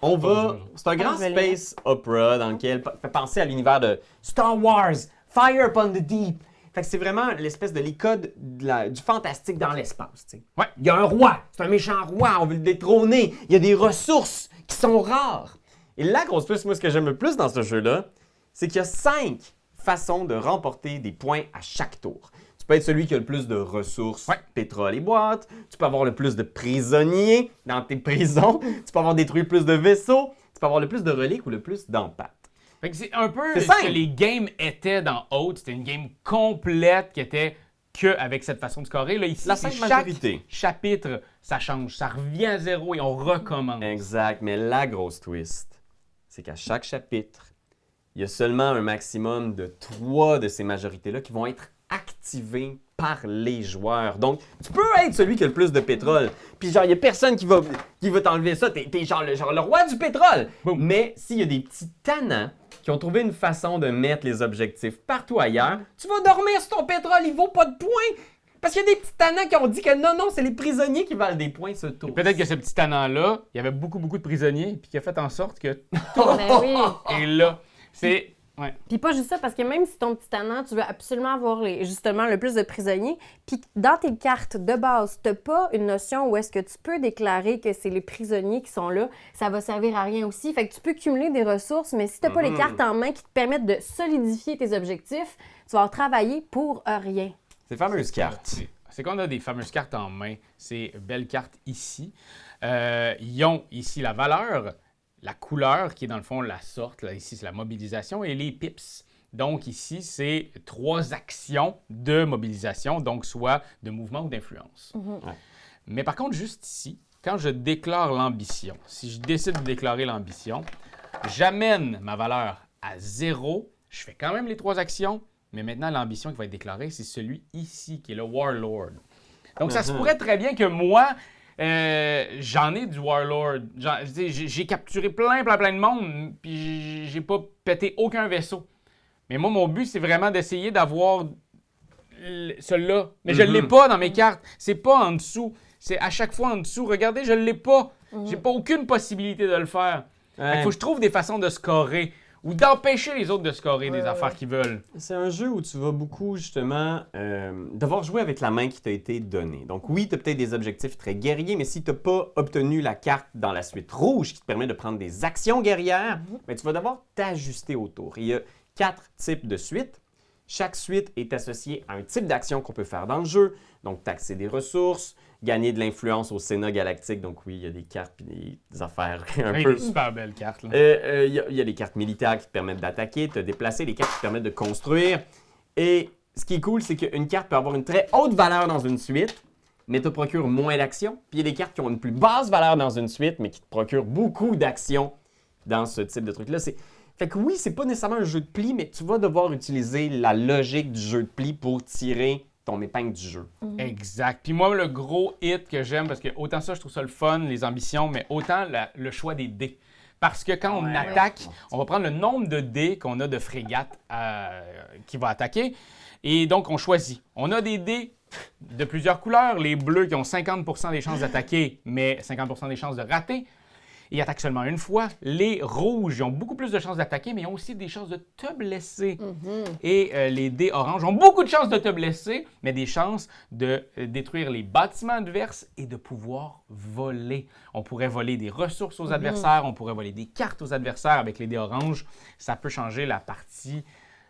On va... C'est un grand je vais lire. space opera dans lequel fait penser à l'univers de Star Wars, Fire Upon the Deep. Fait que c'est vraiment l'espèce de les codes du fantastique dans l'espace. Tu sais. Ouais. Il y a un roi, c'est un méchant roi, on veut le détrôner. Il y a des ressources qui sont rares. Et la grosse plus, moi, ce que j'aime le plus dans ce jeu-là, c'est qu'il y a 5 façons de remporter des points à chaque tour. Tu peux être celui qui a le plus de ressources, Ouais. pétrole et boîtes. Tu peux avoir le plus de prisonniers dans tes prisons. Tu peux avoir détruit le plus de vaisseaux. Tu peux avoir le plus de reliques ou le plus d'empates. Fait que c'est un peu C'est ce simple. que les games étaient dans Oath. C'était une game complète qui était que avec cette façon de scorer. Là, ici, La c'est simple chaque majorité. chapitre, ça change. Ça revient à zéro et on recommence. Exact, mais la grosse twist, c'est qu'à chaque chapitre, il y a seulement un maximum de 3 de ces majorités-là qui vont être activées par les joueurs. Donc, tu peux être celui qui a le plus de pétrole. Puis genre, il n'y a personne qui va t'enlever ça. T'es genre le roi du pétrole. Boum. Mais s'il y a des petits tannants qui ont trouvé une façon de mettre les objectifs partout ailleurs, tu vas dormir sur ton pétrole, il vaut pas de points. Parce qu'il y a des petits tannants qui ont dit que non, c'est les prisonniers qui valent des points ce tour. Peut-être que ce petit tannant-là, il y avait beaucoup de prisonniers, puis qui a fait en sorte que Ben oui. et là, c'est... Ouais. Puis pas juste ça, parce que même si ton petit tannant, tu veux absolument avoir justement le plus de prisonniers, puis dans tes cartes de base, t'as pas une notion où est-ce que tu peux déclarer que c'est les prisonniers qui sont là, ça va servir à rien aussi. Fait que tu peux cumuler des ressources, mais si t'as pas les cartes en main qui te permettent de solidifier tes objectifs, tu vas avoir travaillé pour rien. Ces fameuses cartes. C'est qu'on a des fameuses cartes en main. Ces belles cartes ici. Ils ont ici la valeur, la couleur qui est dans le fond la sorte. Là, ici, c'est la mobilisation et les pips. Donc ici, c'est 3 actions de mobilisation, donc soit de mouvement ou d'influence. Ouais. Mais par contre, juste ici, quand je déclare l'ambition, si je décide de déclarer l'ambition, j'amène ma valeur à 0. Je fais quand même les 3 actions, mais maintenant, l'ambition qui va être déclarée, c'est celui ici, qui est le Warlord. Donc, ça se pourrait très bien que moi, j'en ai du Warlord. J'ai capturé plein de monde, puis j'ai pas pété aucun vaisseau. Mais moi, mon but, c'est vraiment d'essayer d'avoir celui-là. Mais je l'ai pas dans mes cartes. C'est pas en dessous. C'est à chaque fois en dessous. Regardez, je l'ai pas. J'ai pas aucune possibilité de le faire. Fait qu'il faut que je trouve des façons de scorer ou d'empêcher les autres de scorer des affaires qu'ils veulent. C'est un jeu où tu vas beaucoup, justement, devoir jouer avec la main qui t'a été donnée. Donc oui, tu as peut-être des objectifs très guerriers, mais si tu n'as pas obtenu la carte dans la suite rouge qui te permet de prendre des actions guerrières, ben, tu vas devoir t'ajuster autour. Il y a 4 types de suites. Chaque suite est associée à un type d'action qu'on peut faire dans le jeu. Donc, taxer des ressources, gagner de l'influence au Sénat galactique. Donc oui, il y a des cartes et des affaires un Hey, peu... des super belles cartes. Là. Il y a des cartes militaires qui te permettent d'attaquer, de te déplacer, des cartes qui te permettent de construire. Et ce qui est cool, c'est qu'une carte peut avoir une très haute valeur dans une suite, mais te procure moins d'actions. Puis il y a des cartes qui ont une plus basse valeur dans une suite, mais qui te procurent beaucoup d'actions dans ce type de truc-là. Fait que oui, c'est pas nécessairement un jeu de pli, mais tu vas devoir utiliser la logique du jeu de pli pour tirer ton épingle du jeu. Exact. Puis moi, le gros hit que j'aime, parce que autant ça, je trouve ça le fun, les ambitions, mais autant le choix des dés. Parce que quand on attaque, on va prendre le nombre de dés qu'on a de frégates qui va attaquer. Et donc, on choisit. On a des dés de plusieurs couleurs. Les bleus qui ont 50% des chances d'attaquer, mais 50% des chances de rater. Ils attaquent seulement une fois. Les rouges, ils ont beaucoup plus de chances d'attaquer, mais ils ont aussi des chances de te blesser. Et les dés oranges ont beaucoup de chances de te blesser, mais des chances de détruire les bâtiments adverses et de pouvoir voler. On pourrait voler des ressources aux adversaires, on pourrait voler des cartes aux adversaires avec les dés oranges. Ça peut changer la partie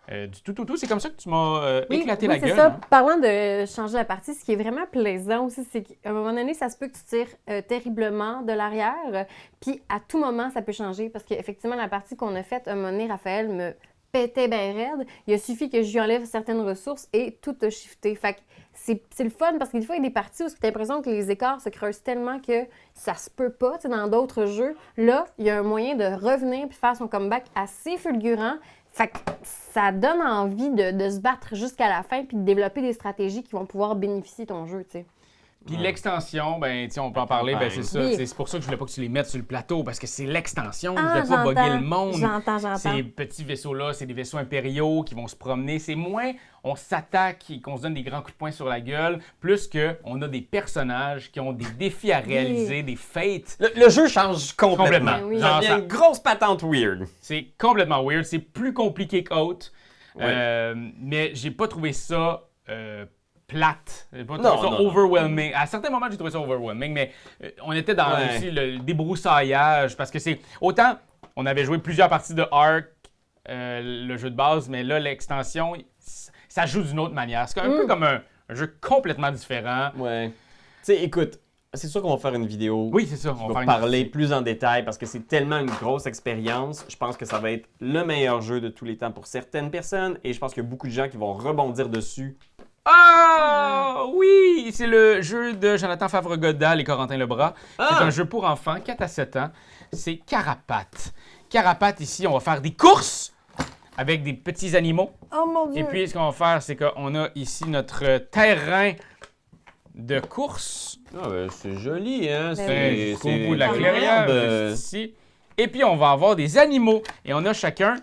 du tout. C'est comme ça que tu m'as éclaté la gueule. C'est ça. Hein? Parlant de changer la partie, ce qui est vraiment plaisant aussi, c'est qu'à un moment donné, ça se peut que tu tires terriblement de l'arrière, puis à tout moment, ça peut changer. Parce qu'effectivement, la partie qu'on a faite, à un moment donné, Raphaël me pétait bien raide. Il a suffi que je lui enlève certaines ressources et tout a shifté. Fait que c'est le fun parce qu'il fois, il y a des parties où tu as l'impression que les écarts se creusent tellement que ça se peut pas. Tu sais, dans d'autres jeux, là, il y a un moyen de revenir puis faire son comeback assez fulgurant. Fait que ça donne envie de se battre jusqu'à la fin puis de développer des stratégies qui vont pouvoir bénéficier ton jeu, tu sais. Puis l'extension, ben, on peut en parler, ben, c'est ça. Oui. C'est pour ça que je voulais pas que tu les mettes sur le plateau, parce que c'est l'extension. Ah, je voulais pas bugger le monde. J'entends. Ces petits vaisseaux-là, c'est des vaisseaux impériaux qui vont se promener. C'est moins on s'attaque et qu'on se donne des grands coups de poing sur la gueule, plus qu'on a des personnages qui ont des défis à réaliser, des fates. Le jeu change complètement. Complètement. Oui. Ça devient une grosse patente weird. C'est complètement weird. C'est plus compliqué qu'autre. Ouais. Mais j'ai pas trouvé ça plate. J'ai pas Non, trouvé ça non. overwhelming. À certains moments, j'ai trouvé ça overwhelming, mais on était dans aussi le débroussaillage parce que c'est autant on avait joué plusieurs parties de Ark, le jeu de base, mais là, l'extension, ça joue d'une autre manière. C'est un peu comme un jeu complètement différent. Ouais. Tu sais, écoute, c'est sûr qu'on va faire une vidéo. Oui, c'est ça. On va va faire parler plus en détail parce que c'est tellement une grosse expérience. Je pense que ça va être le meilleur jeu de tous les temps pour certaines personnes et je pense qu'il y a beaucoup de gens qui vont rebondir dessus. Ah oui! C'est le jeu de Jonathan Favre-Godal et Corentin Lebras. C'est un jeu pour enfants, 4 à 7 ans. C'est Carapace. Carapace, ici, on va faire des courses avec des petits animaux. Oh mon Dieu! Et puis, ce qu'on va faire, c'est qu'on a ici notre terrain de course. Ah ben, c'est joli, hein? Jusqu'au bout de la c'est clairière, superbe. juste ici. Et puis, on va avoir des animaux. Et on a chacun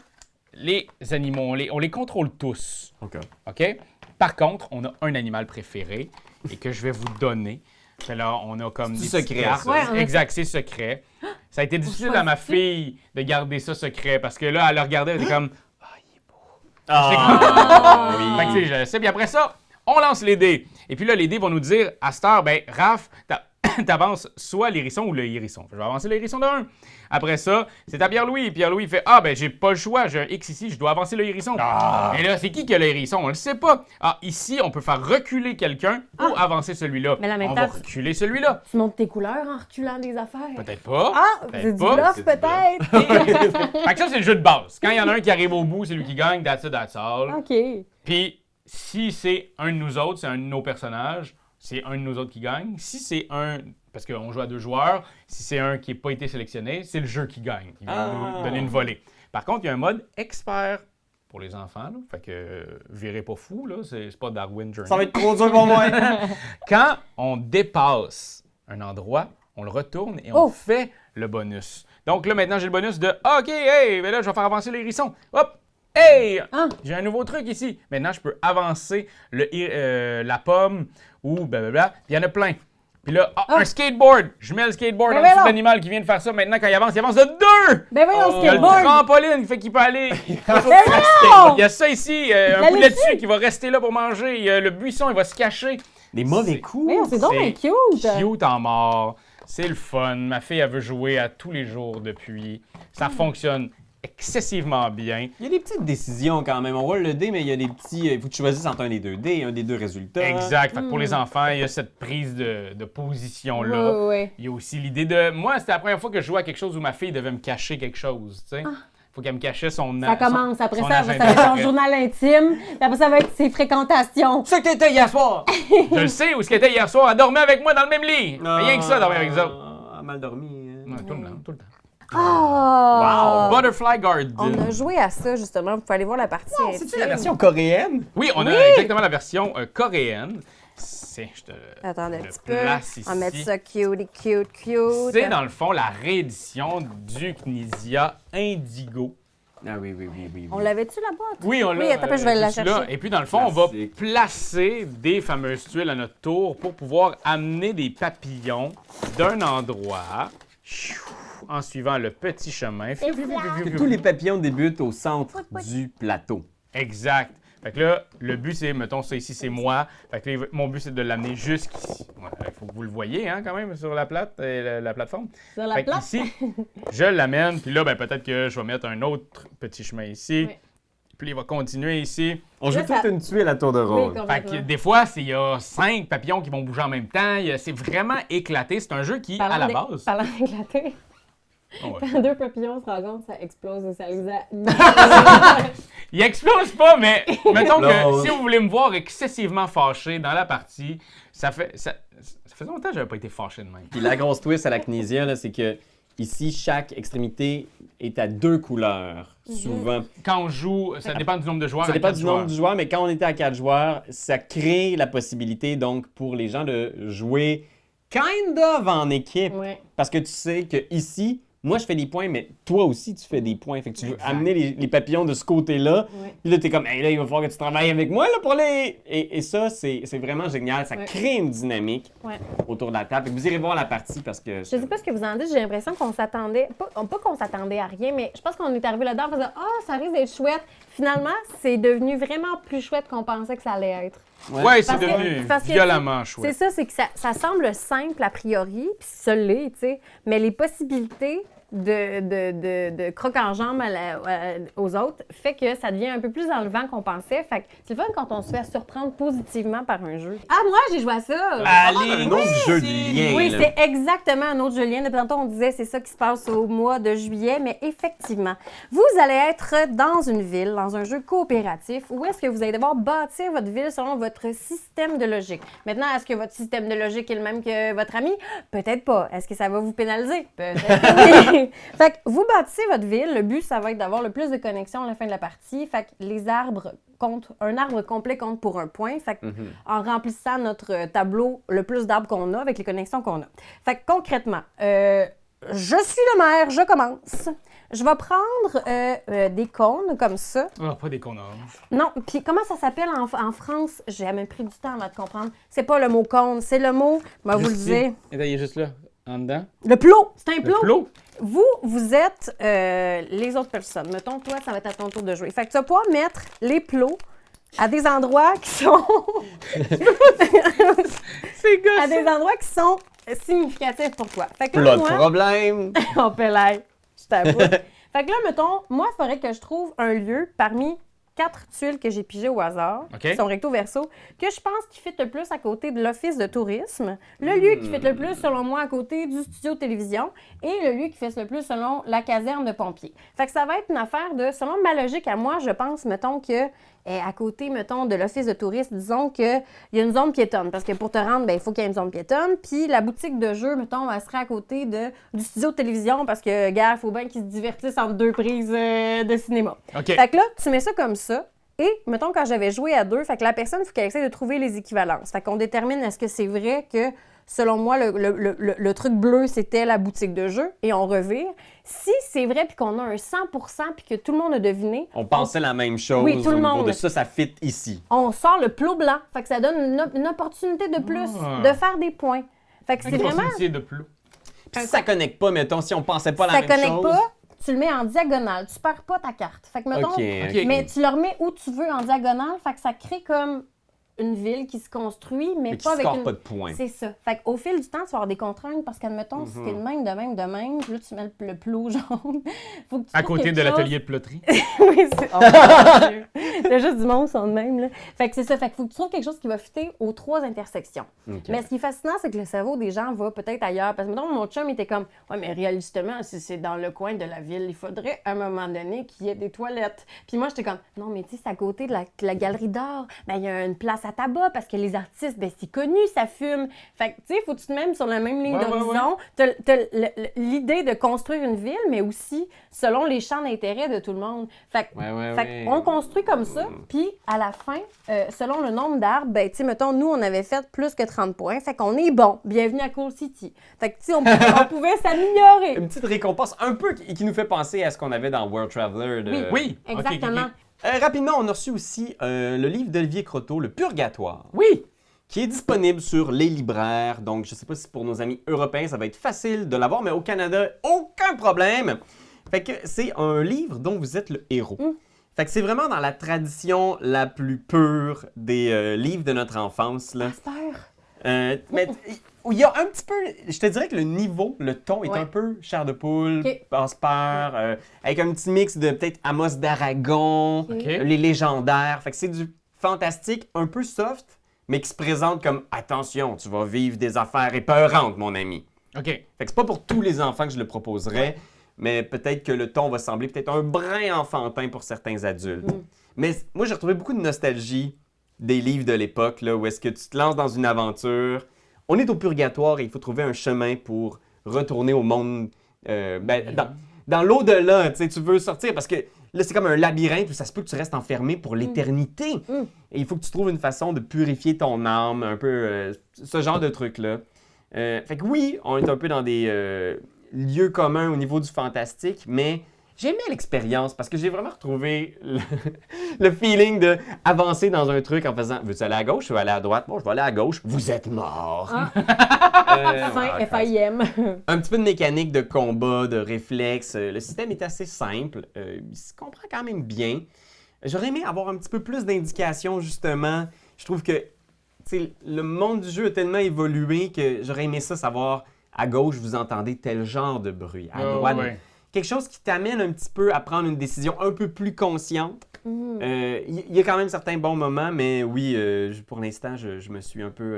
les animaux. On les contrôle tous. OK. OK? Par contre, on a un animal préféré et que je vais vous donner. Fait là, on a comme des secret, petites cartes. ça. Ouais, on a Exact, c'est secret. Ça a été difficile à ma fille de garder ça secret parce que là, elle le regardait, elle était comme « Ah, il est beau! » Ah, Fait que oui. je sais. Puis après ça, on lance les dés. Et puis là, les dés vont nous dire, à cette heure, ben, Raph, t'avances soit l'hérisson ou le hérisson. Je vais avancer le hérisson de 1. Après ça, c'est à Pierre-Louis. Pierre-Louis fait, ah, ben, j'ai pas le choix. J'ai un X ici, je dois avancer le hérisson. Et là, c'est qui a le hérisson? On le sait pas. Ah, ici, on peut faire reculer quelqu'un ou avancer celui-là. Mais là, On maintenant, va reculer celui-là. Tu montes tes couleurs en reculant des affaires. Peut-être pas. Ah! Peut-être C'est du pas. bluff, C'est du peut-être! Fait que ça, c'est le jeu de base. Quand il y en a un qui arrive au bout, c'est lui qui gagne. That's it, that's all. OK. Puis, si c'est un de nous autres, c'est un de nos personnages, c'est un de nous autres qui gagne. Si c'est un, parce qu'on joue à 2 joueurs, si c'est un qui n'a pas été sélectionné, c'est le jeu qui gagne. Il va nous donner une volée. Par contre, il y a un mode expert pour les enfants. Là. Fait que, virez pas fou, là. C'est pas Darwin Journey. Ça va être trop dur pour moi. Quand on dépasse un endroit, on le retourne et on fait le bonus. Donc là, maintenant, j'ai le bonus de « OK, hey, ben là, je vais faire avancer le hérisson. Hop! Hey! J'ai un nouveau truc ici. Maintenant, je peux avancer la pomme ou blablabla. Il y en a plein. Puis là, un skateboard. Je mets le skateboard Ben en dessous de voyons. l'animal qui vient de faire ça. Maintenant, quand il avance de 2! Ben voyons, Il y a le skateboard! trampoline, fait qu'il peut aller. voyons! Il y a ça ici, un La poulet laitue. dessus qui va rester là pour manger. Il y a le buisson, il va se cacher. Des mauvais coups. Mais c'est donc bien cute! Cute en mort. C'est le fun. Ma fille, elle veut jouer à tous les jours depuis. Ça fonctionne excessivement bien. Il y a des petites décisions quand même. On roule le dé, mais il y a des petits. Il faut que tu choisisses entre un des 2 dés, un des 2 résultats. Exact. Fait que pour les enfants, il y a cette prise de position-là. Oui. Il y a aussi l'idée de... Moi, c'était la première fois que je jouais à quelque chose où ma fille devait me cacher quelque chose, tu sais. Faut qu'elle me cachait son... Ça commence. Après son ça, ça agenda. va être son journal intime. Puis après, ça va être ses fréquentations. C'est que t'étais hier soir! Je le sais, où est-ce qu'elle était hier soir? Elle dormait avec moi dans le même lit. Rien que ça, dormir avec ça. Mal dormi. Ouais, tout le temps, tout le temps. Oh! Butterfly Garden. On a joué à ça, justement. Vous pouvez aller voir la partie. C'est-tu la version coréenne? Oui, on a exactement la version coréenne. Je te Attendez un le petit peu. place On va mettre ici. ça cute. C'est dans le fond la réédition du Knizia Indigo. Ah oui. On l'avait-tu la boîte? Oui, on l'a. Oui, attends, je vais la juste là. chercher. Et puis, dans le fond, on va Classique. placer des fameuses tuiles à notre tour pour pouvoir amener des papillons d'un endroit en suivant le petit chemin. Tous les papillons débutent au centre du plateau. Exact. Fait que là, le but, c'est, mettons, ça ici, c'est moi. Fait que là, mon but, c'est de l'amener jusqu'ici. Il faut que vous le voyez, hein, quand même, sur la plateforme. Sur la Fait que plate? ici, je l'amène. Puis là, ben, peut-être que je vais mettre un autre petit chemin ici. Oui. Puis il va continuer ici. On joue Là, ça- toute une tuile à tour de rôle. Oui, Fait que des fois, il y a 5 papillons qui vont bouger en même temps. C'est vraiment éclaté. C'est un jeu qui, à la base... Parlant d'éclater, Oh, ouais. quand deux papillons se rencontrent, ça explose et ça les a... Il explose pas, mais mettons que Non. si vous voulez me voir excessivement fâché dans la partie, ça fait longtemps que j'avais pas été fâché de même. Puis la grosse twist à la Knizia, là, c'est que ici, chaque extrémité est à 2 couleurs. Souvent. Quand on joue, ça dépend du nombre de joueurs. Ça à dépend 4 du nombre joueurs. du joueur, mais quand on était à 4 joueurs, ça crée la possibilité, donc, pour les gens de jouer kind of en équipe. Ouais. Parce que tu sais que ici, moi, je fais des points, mais toi aussi, tu fais des points. Fait que tu veux Exact. amener les papillons de ce côté-là. Ouais. Puis là, t'es comme, hey, là, il va falloir que tu travailles avec moi là, pour les. Et ça, c'est vraiment génial. Ça Ouais. crée une dynamique Ouais. autour de la table. Fait que vous irez voir la partie parce que. Je sais pas ce que vous en dites, j'ai l'impression qu'on s'attendait, pas qu'on s'attendait à rien, mais je pense qu'on est arrivé là-dedans en faisant « Ah, ça risque d'être chouette ». Finalement, c'est devenu vraiment plus chouette qu'on pensait que ça allait être. Ouais, c'est Parce que- devenu parce que violemment C'est chouette. ça, c'est que ça semble simple a priori, puis ça l'est, tu sais, mais les possibilités de croc en jambe aux autres fait que ça devient un peu plus enlevant qu'on pensait. Fait que c'est le fun quand on se fait surprendre positivement par un jeu. Ah, moi, j'ai joué à ça! Allez, un autre jeu de lien. Oui, là. c'est exactement un autre jeu de lien. Depuis tantôt, on disait c'est ça qui se passe au mois de juillet, mais effectivement, vous allez être dans une ville, dans un jeu coopératif, où est-ce que vous allez devoir bâtir votre ville selon votre système de logique. Maintenant, est-ce que votre système de logique est le même que votre ami? Peut-être pas. Est-ce que ça va vous pénaliser? Peut-être que oui. Fait que vous bâtissez votre ville. Le but, ça va être d'avoir le plus de connexions à la fin de la partie. Fait que les arbres comptent, un arbre complet compte pour un point. Fait que en remplissant notre tableau, le plus d'arbres qu'on a avec les connexions qu'on a. Fait que concrètement, je suis le maire, je commence. Je vais prendre des cônes comme ça. Ah, pas des cons oranges. Non, puis comment ça s'appelle en France? J'ai même pris du temps avant de comprendre. C'est pas le mot cône, c'est le mot, vous le disiez, Il est juste là, en dedans. le plot. C'est un Le plot. plot. Vous êtes les autres personnes. Mettons, toi, ça va être à ton tour de jouer. Fait que tu vas pouvoir mettre les plots à des endroits qui sont... C'est gosse. à des endroits qui sont significatifs pour toi. Fait que Pas là, de moi... problème. Oh, Pelay, je t'avoue. Fait que là, mettons, moi, il faudrait que je trouve un lieu parmi 4 tuiles que j'ai pigées au hasard, OK. qui sont recto-verso, que je pense qui fit le plus à côté de l'office de tourisme, le lieu qui fit le plus, selon moi, à côté du studio de télévision, et le lieu qui fit le plus selon la caserne de pompiers. Fait que ça va être une affaire de, selon ma logique à moi, je pense, mettons, que à côté, mettons, de l'office de tourisme, disons qu'il y a une zone piétonne, parce que pour te rendre, ben, il faut qu'il y ait une zone piétonne, puis la boutique de jeux, mettons, elle serait à côté du studio de télévision, parce que, gars, il faut bien qu'ils se divertissent entre 2 prises de cinéma. OK. Fait que là, tu mets ça comme ça. Et, mettons, quand j'avais joué à 2, fait que la personne, il faut qu'elle essaie de trouver les équivalences. Fait qu'on détermine est-ce que c'est vrai que, selon moi, le truc bleu, c'était la boutique de jeu, et on revire. Si c'est vrai, puis qu'on a un 100 puis que tout le monde a deviné, On pensait la même chose. Oui, tout le au niveau monde. de ça, ça fit ici. on sort le plot blanc. Fait que ça donne une opportunité de plus Ah. de faire des points. Fait que c'est Une vraiment... possibilité de plus. Puis si ça connecte pas, mettons, si on pensait pas à la Ça même connecte chose. pas, tu le mets en diagonale. Tu perds pas ta carte. Fait que mettons... OK. Mais tu le remets où tu veux en diagonale, fait que ça crée comme une ville qui se construit, mais Mais qui pas avec score une... pas de points. C'est ça. Fait qu'au fil du temps, tu vas avoir des contraintes parce qu'admettons, si t'es de même, puis là, tu mets le plot jaune. Faut que tu À trouves côté quelque de chose- l'atelier de ploterie. Oui, c'est... Oh, mon Dieu. C'est juste du monde, sont de même, là. Fait que c'est ça. Fait qu'il faut que tu trouves quelque chose qui va fitter aux 3 intersections. OK. Mais ce qui est fascinant, c'est que le cerveau des gens va peut-être ailleurs. Parce que, mettons, mon chum était comme, ouais, mais réalistement, si c'est dans le coin de la ville, il faudrait, à un moment donné, qu'il y ait des toilettes. Puis moi, j'étais comme, non, mais tu sais, c'est à côté de la galerie d'art. Ben, il y a une place à tabac parce que les artistes, ben, c'est connu, ça fume. Fait que, tu sais, faut que tu te mettes sur la même ligne Ouais, d'horizon. T'as l'idée de construire une ville, mais aussi selon les champs d'intérêt de tout le monde. Fait que, Ouais. on construit comme ça, puis à la fin, selon le nombre d'arbres, ben, tu sais, mettons, nous, on avait fait plus que 30 points, fait qu'on est bon. Bienvenue à Coal City. Fait que, tu sais, on pouvait s'améliorer. Une petite récompense un peu qui nous fait penser à ce qu'on avait dans World Traveler. De... Oui. Exactement. Ok. Rapidement, on a reçu aussi le livre d'Olivier Croteau, Le Purgatoire. Oui. Qui est disponible sur les libraires. Donc, je ne sais pas si pour nos amis européens, ça va être facile de l'avoir, mais au Canada, aucun problème. Fait que c'est un livre dont vous êtes le héros. Fait que c'est vraiment dans la tradition la plus pure des livres de notre enfance. Là. Mais il y a un petit peu, je te dirais que le niveau, le ton est Ouais. un peu chair de poule, Ok. passe-peur, avec un petit mix de peut-être Amos d'Aragon, OK. les légendaires. Fait que c'est du fantastique un peu soft, mais qui se présente comme « Attention, tu vas vivre des affaires épeurantes, mon ami ». OK. Fait que c'est pas pour tous les enfants que je le proposerais, mais peut-être que le ton va sembler peut-être un brin enfantin pour certains adultes. Mais moi, j'ai retrouvé beaucoup de nostalgie des livres de l'époque, là, où est-ce que tu te lances dans une aventure. On est au purgatoire et il faut trouver un chemin pour retourner au monde, dans l'au-delà. Tu sais, tu veux sortir parce que là, c'est comme un labyrinthe où ça se peut que tu restes enfermé pour l'éternité. Et il faut que tu trouves une façon de purifier ton âme, un peu ce genre de truc-là. Fait que oui, on est un peu dans des lieux communs au niveau du fantastique, mais j'aimais l'expérience parce que j'ai vraiment retrouvé le feeling de avancer dans un truc en faisant « Veux-tu aller à gauche ou aller à droite? » Bon, je vais aller à gauche. Vous êtes mort! Fin FIM. Un petit peu de mécanique de combat, de réflexe. Le système est assez simple. Il se comprend quand même bien. J'aurais aimé avoir un petit peu plus d'indications, justement. Je trouve que le monde du jeu a tellement évolué que j'aurais aimé ça savoir à gauche, vous entendez tel genre de bruit. À droite, quelque chose qui t'amène un petit peu à prendre une décision un peu plus consciente. Il y a quand même certains bons moments, mais oui, pour l'instant, je me suis un peu...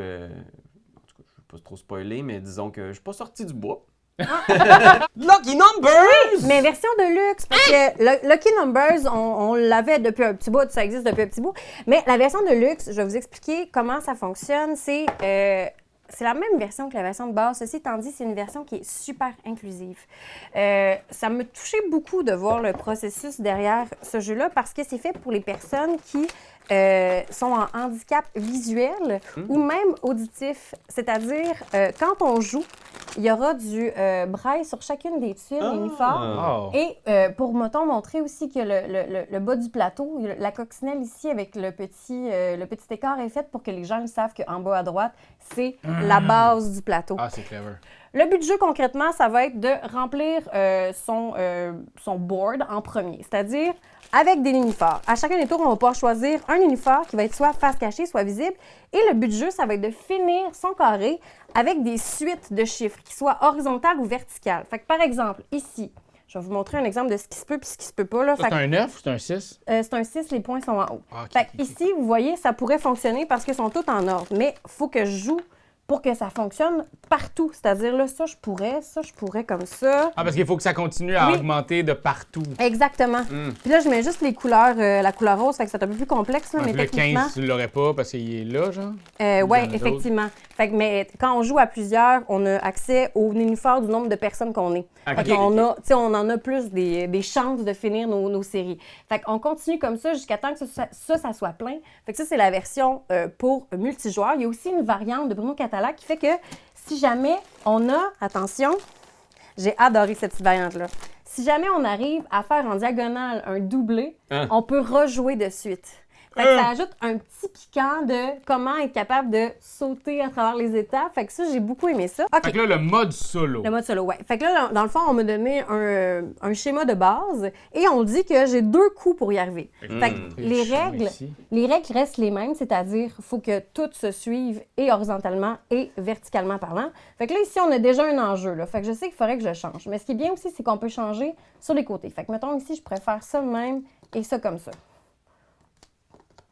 en tout cas, je ne vais pas trop spoiler, mais disons que je ne suis pas sorti du bois. Lucky Numbers! Mais version de luxe, parce que Lucky Numbers, on l'avait depuis un petit bout, ça existe depuis un petit bout. Mais la version de luxe, je vais vous expliquer comment ça fonctionne. C'est la même version que la version de base. Ceci étant dit, c'est une version qui est super inclusive. Ça me touchait beaucoup de voir le processus derrière ce jeu-là parce que c'est fait pour les personnes qui sont en handicap visuel ou même auditif. C'est-à-dire, quand on joue, il y aura du braille sur chacune des tuiles uniformes. Oh. Et pour montrer aussi que le bas du plateau, la coccinelle ici avec le petit écart est faite pour que les gens le savent qu'en bas à droite, c'est la base du plateau. Ah, c'est clever. Le but du jeu, concrètement, ça va être de remplir son board en premier, c'est-à-dire avec des nénuphars. À chacun des tours, on va pouvoir choisir un nénuphar qui va être soit face cachée, soit visible. Et le but du jeu, ça va être de finir son carré avec des suites de chiffres, qui soient horizontales ou verticales. Fait que, par exemple, ici, je vais vous montrer un exemple de ce qui se peut et ce qui se peut pas. Là. Ça, c'est un 9 ou c'est un 6? C'est un 6, les points sont en haut. Ah, ok, Fait que ok. ici, vous voyez, ça pourrait fonctionner parce qu'ils sont tous en ordre. Mais il faut que je joue pour que ça fonctionne partout. C'est-à-dire, là, ça, je pourrais comme ça. Ah, parce qu'il faut que ça continue à Oui. augmenter de partout. Exactement. Puis là, je mets juste les couleurs, la couleur rose, fait que c'est un peu plus complexe, là, mais Donc, le techniquement... 15, tu l'aurais pas parce qu'il est là, genre? Oui, Il y en a effectivement. Fait que, mais quand on joue à plusieurs, on a accès au nénuphar du nombre de personnes qu'on est. Ok, Fait qu'on a, tu sais, on en a plus des chances de finir nos séries. Fait qu'on continue comme ça jusqu'à temps que ça soit plein. Fait que ça, c'est la version pour multijoueur. Il y a aussi une variante de Bruno Catala qui fait que si jamais on a, attention, j'ai adoré cette petite variante-là. Si jamais on arrive à faire en diagonale un doublé, on peut rejouer de suite. Fait que ça ajoute un petit piquant de comment être capable de sauter à travers les étapes. Fait que ça, j'ai beaucoup aimé ça. OK. Fait que là, le mode solo. Le mode solo, ouais. Fait que là, dans le fond, on m'a donné un schéma de base et on dit que j'ai 2 coups pour y arriver. Fait que les règles restent les mêmes, c'est-à-dire il faut que tout se suive et horizontalement et verticalement parlant. Fait que là, ici, on a déjà un enjeu, là. Fait que je sais qu'il faudrait que je change. Mais ce qui est bien aussi, c'est qu'on peut changer sur les côtés. Fait que, mettons, ici, je pourrais faire ça de même et ça comme ça.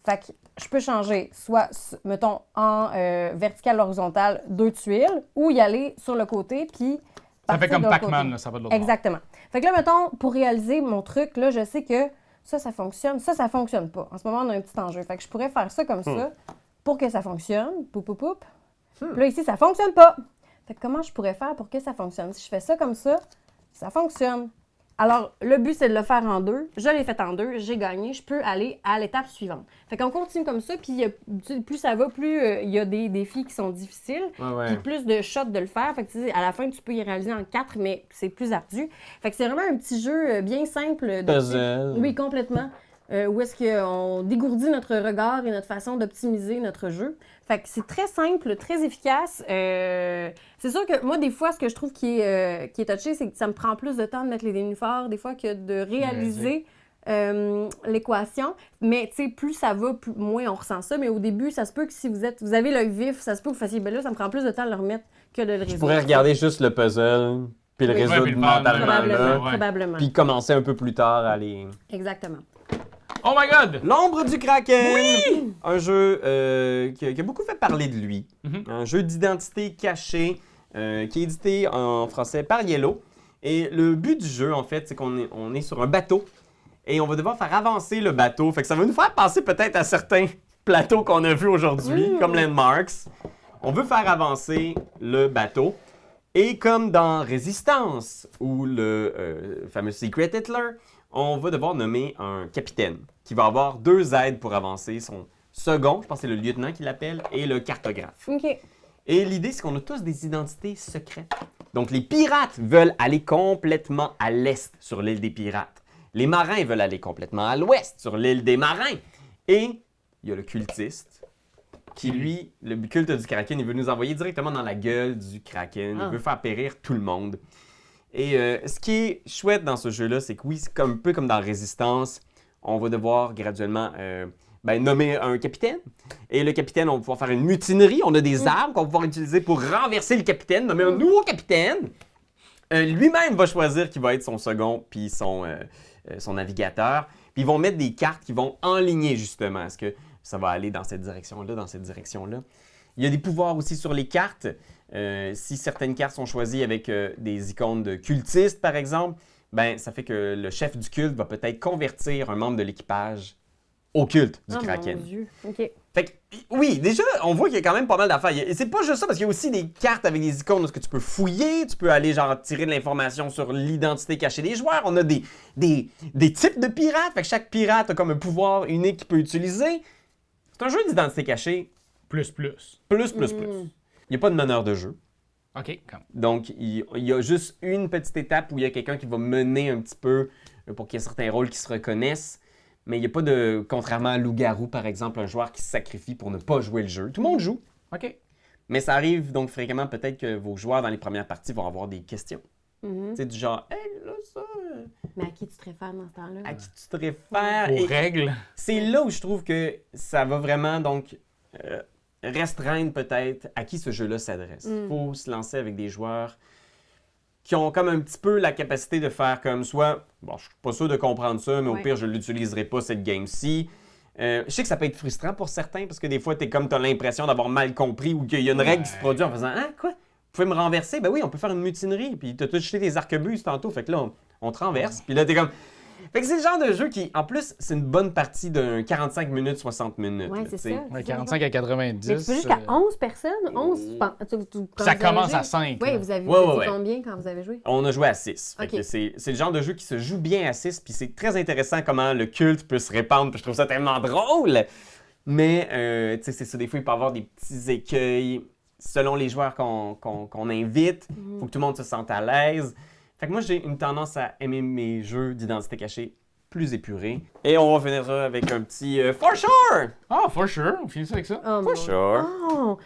Fait que je peux changer soit, mettons, en vertical, horizontal, 2 tuiles ou y aller sur le côté, puis... Ça fait comme Pac-Man, là, ça va de l'autre bord. Exactement. Fait que là, mettons, pour réaliser mon truc, là, je sais que ça fonctionne. Ça fonctionne pas. En ce moment, on a un petit enjeu. Fait que je pourrais faire ça comme ça pour que ça fonctionne. Poup, poup, poup. Puis là, ici, ça fonctionne pas. Fait que comment je pourrais faire pour que ça fonctionne? Si je fais ça comme ça fonctionne. Alors, le but, c'est de le faire en 2. Je l'ai fait en 2, j'ai gagné. Je peux aller à l'étape suivante. Fait qu'on continue comme ça, puis plus ça va, plus il y a des défis qui sont difficiles, puis plus de shots de le faire. Fait que, à la fin, tu peux y réaliser en 4, mais c'est plus ardu. Fait que c'est vraiment un petit jeu bien simple. Puzzle. Oui, complètement. Où est-ce qu'on dégourdit notre regard et notre façon d'optimiser notre jeu. Fait que c'est très simple, très efficace. C'est sûr que moi, des fois, ce que je trouve qui est touché, c'est que ça me prend plus de temps de mettre les nénuphars, des fois, que de réaliser l'équation. Mais, tu sais, plus ça va, moins on ressent ça. Mais au début, ça se peut que si vous avez l'œil vif, ça se peut que vous fassiez, ben là, ça me prend plus de temps de le remettre que de le résoudre. Je pourrais regarder juste le puzzle, puis le résoudre puis le mentalement, là, Probablement. puis commencer un peu plus tard à aller... Exactement. Oh my God! L'ombre du Kraken! Oui! Un jeu qui a beaucoup fait parler de lui. Un jeu d'identité cachée qui est édité en français par Yellow. Et le but du jeu, en fait, c'est qu'on est sur un bateau et on va devoir faire avancer le bateau. Fait que ça va nous faire penser peut-être à certains plateaux qu'on a vus aujourd'hui, comme Landmarks. On veut faire avancer le bateau. Et comme dans Résistance ou le fameux Secret Hitler, on va devoir nommer un capitaine qui va avoir 2 aides pour avancer. Son second, je pense que c'est le lieutenant qui l'appelle, et le cartographe. OK. Et l'idée, c'est qu'on a tous des identités secrètes. Donc, les pirates veulent aller complètement à l'est sur l'île des pirates. Les marins veulent aller complètement à l'ouest sur l'île des marins. Et il y a le cultiste qui, lui, le culte du Kraken, il veut nous envoyer directement dans la gueule du Kraken. Il veut faire périr tout le monde. Et ce qui est chouette dans ce jeu-là, c'est que oui, c'est un peu comme dans Résistance, on va devoir graduellement nommer un capitaine. Et le capitaine, on va pouvoir faire une mutinerie. On a des armes qu'on va pouvoir utiliser pour renverser le capitaine, nommer un nouveau capitaine. Lui-même va choisir qui va être son second puis son navigateur. Puis ils vont mettre des cartes qui vont enligner justement. Est-ce que ça va aller dans cette direction-là, dans cette direction-là? Il y a des pouvoirs aussi sur les cartes. Si certaines cartes sont choisies avec des icônes de cultistes, par exemple, ben ça fait que le chef du culte va peut-être convertir un membre de l'équipage au culte du Kraken. Mon Dieu. OK. Fait que, oui, déjà, on voit qu'il y a quand même pas mal d'affaires. Et c'est pas juste ça, parce qu'il y a aussi des cartes avec des icônes où tu peux fouiller, tu peux aller genre tirer de l'information sur l'identité cachée des joueurs. On a des types de pirates. Fait que chaque pirate a comme un pouvoir unique qu'il peut utiliser. C'est un jeu d'identité cachée. Plus. Il n'y a pas de meneur de jeu. OK. Donc, il y a juste une petite étape où il y a quelqu'un qui va mener un petit peu pour qu'il y ait certains rôles qui se reconnaissent. Mais il n'y a pas de, contrairement à Loup-Garou, par exemple, un joueur qui se sacrifie pour ne pas jouer le jeu. Tout le monde joue. OK. Mais ça arrive donc fréquemment, peut-être que vos joueurs dans les premières parties vont avoir des questions. Tu sais, du genre, hey, là, ça. Mais à qui tu te réfères dans ce temps-là? À qui tu te réfères? Aux règles. C'est là où je trouve que ça va vraiment, donc, restreindre peut-être à qui ce jeu-là s'adresse. Il faut se lancer avec des joueurs qui ont comme un petit peu la capacité de faire comme soit, bon, je suis pas sûr de comprendre ça, mais au pire, je ne l'utiliserai pas cette game-ci. Je sais que ça peut être frustrant pour certains parce que des fois, tu as l'impression d'avoir mal compris ou qu'il y a une règle qui se produit en faisant « Ah, quoi? Vous pouvez me renverser? Ben oui, on peut faire une mutinerie. » Puis tu as tout jeté tes arquebuses tantôt, fait que là, on te renverse. Puis là, t'es comme... Fait que c'est le genre de jeu qui, en plus, c'est une bonne partie d'un 45 minutes, 60 minutes. Oui, c'est ça. Ouais, 45 à 90. Mais tu peux jusqu'à 11 personnes? 11? Ça commence à 5. Oui, vous avez Ouais. combien quand vous avez joué? On a joué à 6. Fait Ok. que c'est le genre de jeu qui se joue bien à 6, puis c'est très intéressant comment le culte peut se répandre, puis je trouve ça tellement drôle. Mais, tu sais, c'est ça, des fois, il peut y avoir des petits écueils selon les joueurs qu'on invite. Faut que tout le monde se sente à l'aise. Fait que moi, j'ai une tendance à aimer mes jeux d'identité cachée plus épuré. Et on va finir ça avec un petit For Sure! Ah, for sure. On finit ça avec ça. Oh, For Sure. Oh,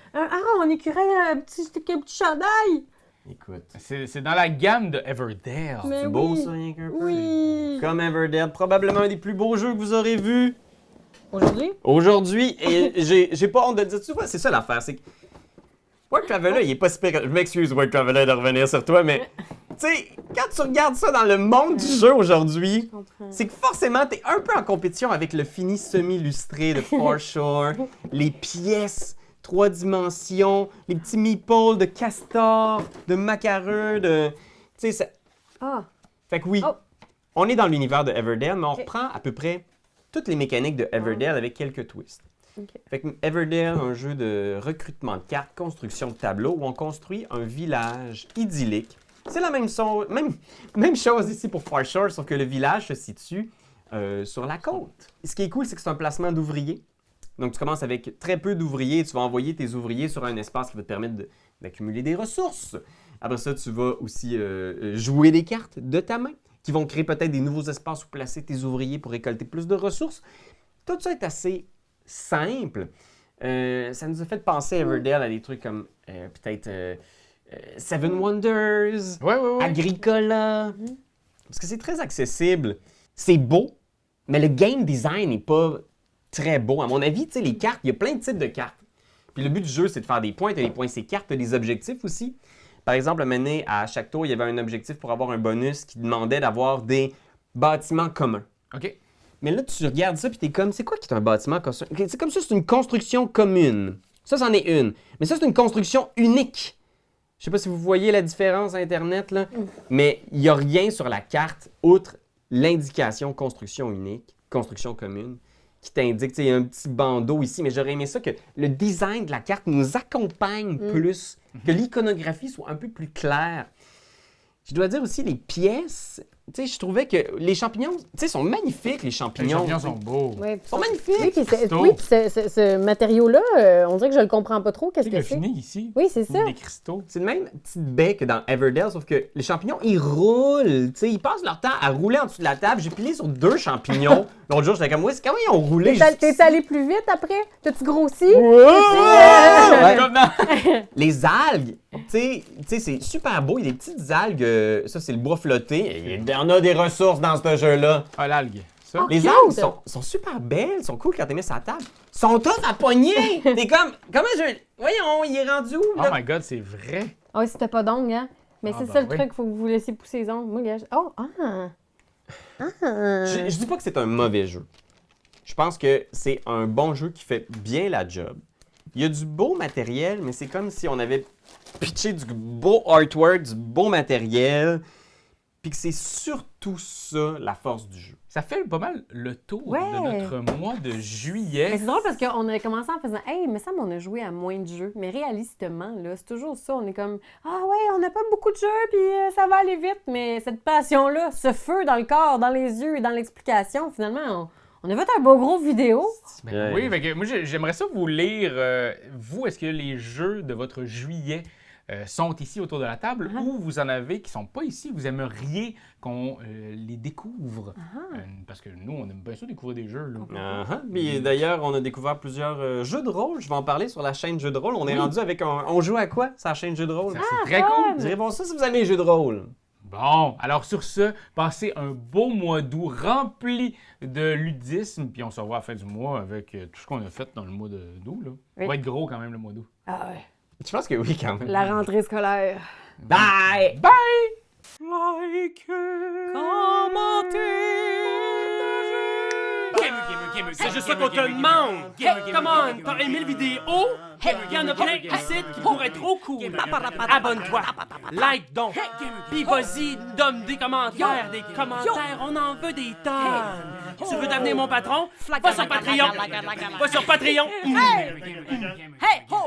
un écureuil, un petit chandail. Écoute, C'est dans la gamme de Everdale. Mais c'est beau oui. ça, rien qu'un peu. Oui. Comme Everdale, probablement un des plus beaux jeux que vous aurez vus Aujourd'hui? aujourd'hui. Et j'ai pas honte de le dire, tu vois, c'est ça l'affaire, c'est que Word Traveler, il est pas super. Je m'excuse, Word Traveler, de revenir sur toi, mais tu sais, quand tu regardes ça dans le monde du jeu aujourd'hui, c'est que forcément, t'es un peu en compétition avec le fini semi-illustré de For Sure, les pièces 3 dimensions, les petits meeples de castor, de macareux, de. Tu sais, ça. Ah. Fait que oui, Oh. on est dans l'univers de Everdale, mais on reprend à peu près toutes les mécaniques de Everdale avec quelques twists. Ok. Fait que Everdale, un jeu de recrutement de cartes, construction de tableaux, où on construit un village idyllique. C'est la même chose ici pour For Sure, sauf que le village se situe sur la côte. Ce qui est cool, c'est que c'est un placement d'ouvriers. Donc, tu commences avec très peu d'ouvriers. Tu vas envoyer tes ouvriers sur un espace qui va te permettre d'accumuler des ressources. Après ça, tu vas aussi jouer des cartes de ta main qui vont créer peut-être des nouveaux espaces où placer tes ouvriers pour récolter plus de ressources. Tout ça est assez simple. Ça nous a fait penser à Everdale à des trucs comme peut-être Seven Wonders, Ouais. Agricola. Parce que c'est très accessible. C'est beau, mais le game design n'est pas très beau. À mon avis, tu sais, les cartes, il y a plein de types de cartes. Puis le but du jeu, c'est de faire des points. Tu as des points, c'est cartes, tu as des objectifs aussi. Par exemple, à chaque tour, il y avait un objectif pour avoir un bonus qui demandait d'avoir des bâtiments communs. OK. Mais là, tu regardes ça, puis t'es comme, c'est quoi qui est un bâtiment? C'est comme ça, c'est une construction commune. Ça, c'en est une. Mais ça, c'est une construction unique. Je sais pas si vous voyez la différence à Internet, là, mais il n'y a rien sur la carte, outre l'indication construction unique, construction commune, qui t'indique, il y a un petit bandeau ici, mais j'aurais aimé ça que le design de la carte nous accompagne plus, que l'iconographie soit un peu plus claire. Je dois dire aussi, les pièces, je trouvais que les champignons, sont magnifiques, les Les champignons. champignons sont beaux. Ouais, Ils sont magnifiques. Oui, puis cristaux. ce matériau-là, on dirait que je le comprends pas trop. Qu'est-ce Tu sais, que le c'est? fini ici. Oui, c'est ça. Des cristaux. C'est le même petite baie que dans Everdale, sauf que les champignons, ils roulent. Ils passent leur temps à rouler en dessous de la table. J'ai pilé sur 2 champignons. L'autre jour, j'étais comme, ouais, c'est comment ils ont roulé? T'es allé plus vite après? T'as-tu grossi? Ouais. Comme dans- Les algues, tu sais, c'est super beau. Il y a des petites algues. Ça, c'est le bois flotté. Il y en a des ressources dans ce jeu-là. Ah, l'algue. Ça. Les cute! algues sont super belles, sont cool quand t'es mis sur la table. Sont tough à pogner! T'es comme, comment je. Voyons, il est rendu où, Oh là? my god, c'est vrai. Ah oui, c'était pas d'ongles, hein? Mais Ah, c'est ben ça le oui. truc, faut que vous laissiez pousser les ongles. Moi, gars, oh, ah! Je dis pas que c'est un mauvais jeu. Je pense que c'est un bon jeu qui fait bien la job. Il y a du beau matériel, mais c'est comme si on avait pitché du beau artwork, du beau matériel, puis que c'est surtout ça la force du jeu. Ça fait pas mal le tour Ouais. de notre mois de juillet. Mais c'est drôle parce qu'on a commencé en faisant hey, mais ça, on a joué à moins de jeux. Mais réalistement, là, c'est toujours ça. On est comme ah ouais, on n'a pas beaucoup de jeux, puis ça va aller vite. Mais cette passion-là, ce feu dans le corps, dans les yeux et dans l'explication, finalement, on a fait un beau gros vidéo. Ben oui, fait que moi j'aimerais ça vous lire. Vous, est-ce que les jeux de votre juillet sont ici autour de la table ou vous en avez qui sont pas ici? Vous aimeriez qu'on les découvre? Parce que nous, on aime bien ça découvrir des jeux. Là. Puis d'ailleurs, on a découvert plusieurs jeux de rôle. Je vais en parler sur la chaîne Jeux de rôle. On est rendu avec un. On joue à quoi, sur la chaîne Jeux de rôle? Ça, c'est très cool. Vous irez voir ça si vous aimez les jeux de rôle. Bon, alors sur ce, passez un beau mois d'août rempli de ludisme, puis on se revoit à la fin du mois avec tout ce qu'on a fait dans le mois d'août. Là. Oui. Ça va être gros quand même le mois d'août. Ah ouais. Je pense que oui, quand même. La rentrée scolaire. Bye! Bye! C'est juste ça qu'on te demande! Hey, come on! T'as aimé la vidéo? Hey, y'en a plein ici qui pourraient être trop cool! Abonne-toi! Like donc! Puis vas-y, donne des commentaires! Des commentaires, on en veut des tonnes! Tu veux devenir mon patron? Va sur Patreon! Va sur Patreon! Hey, ho!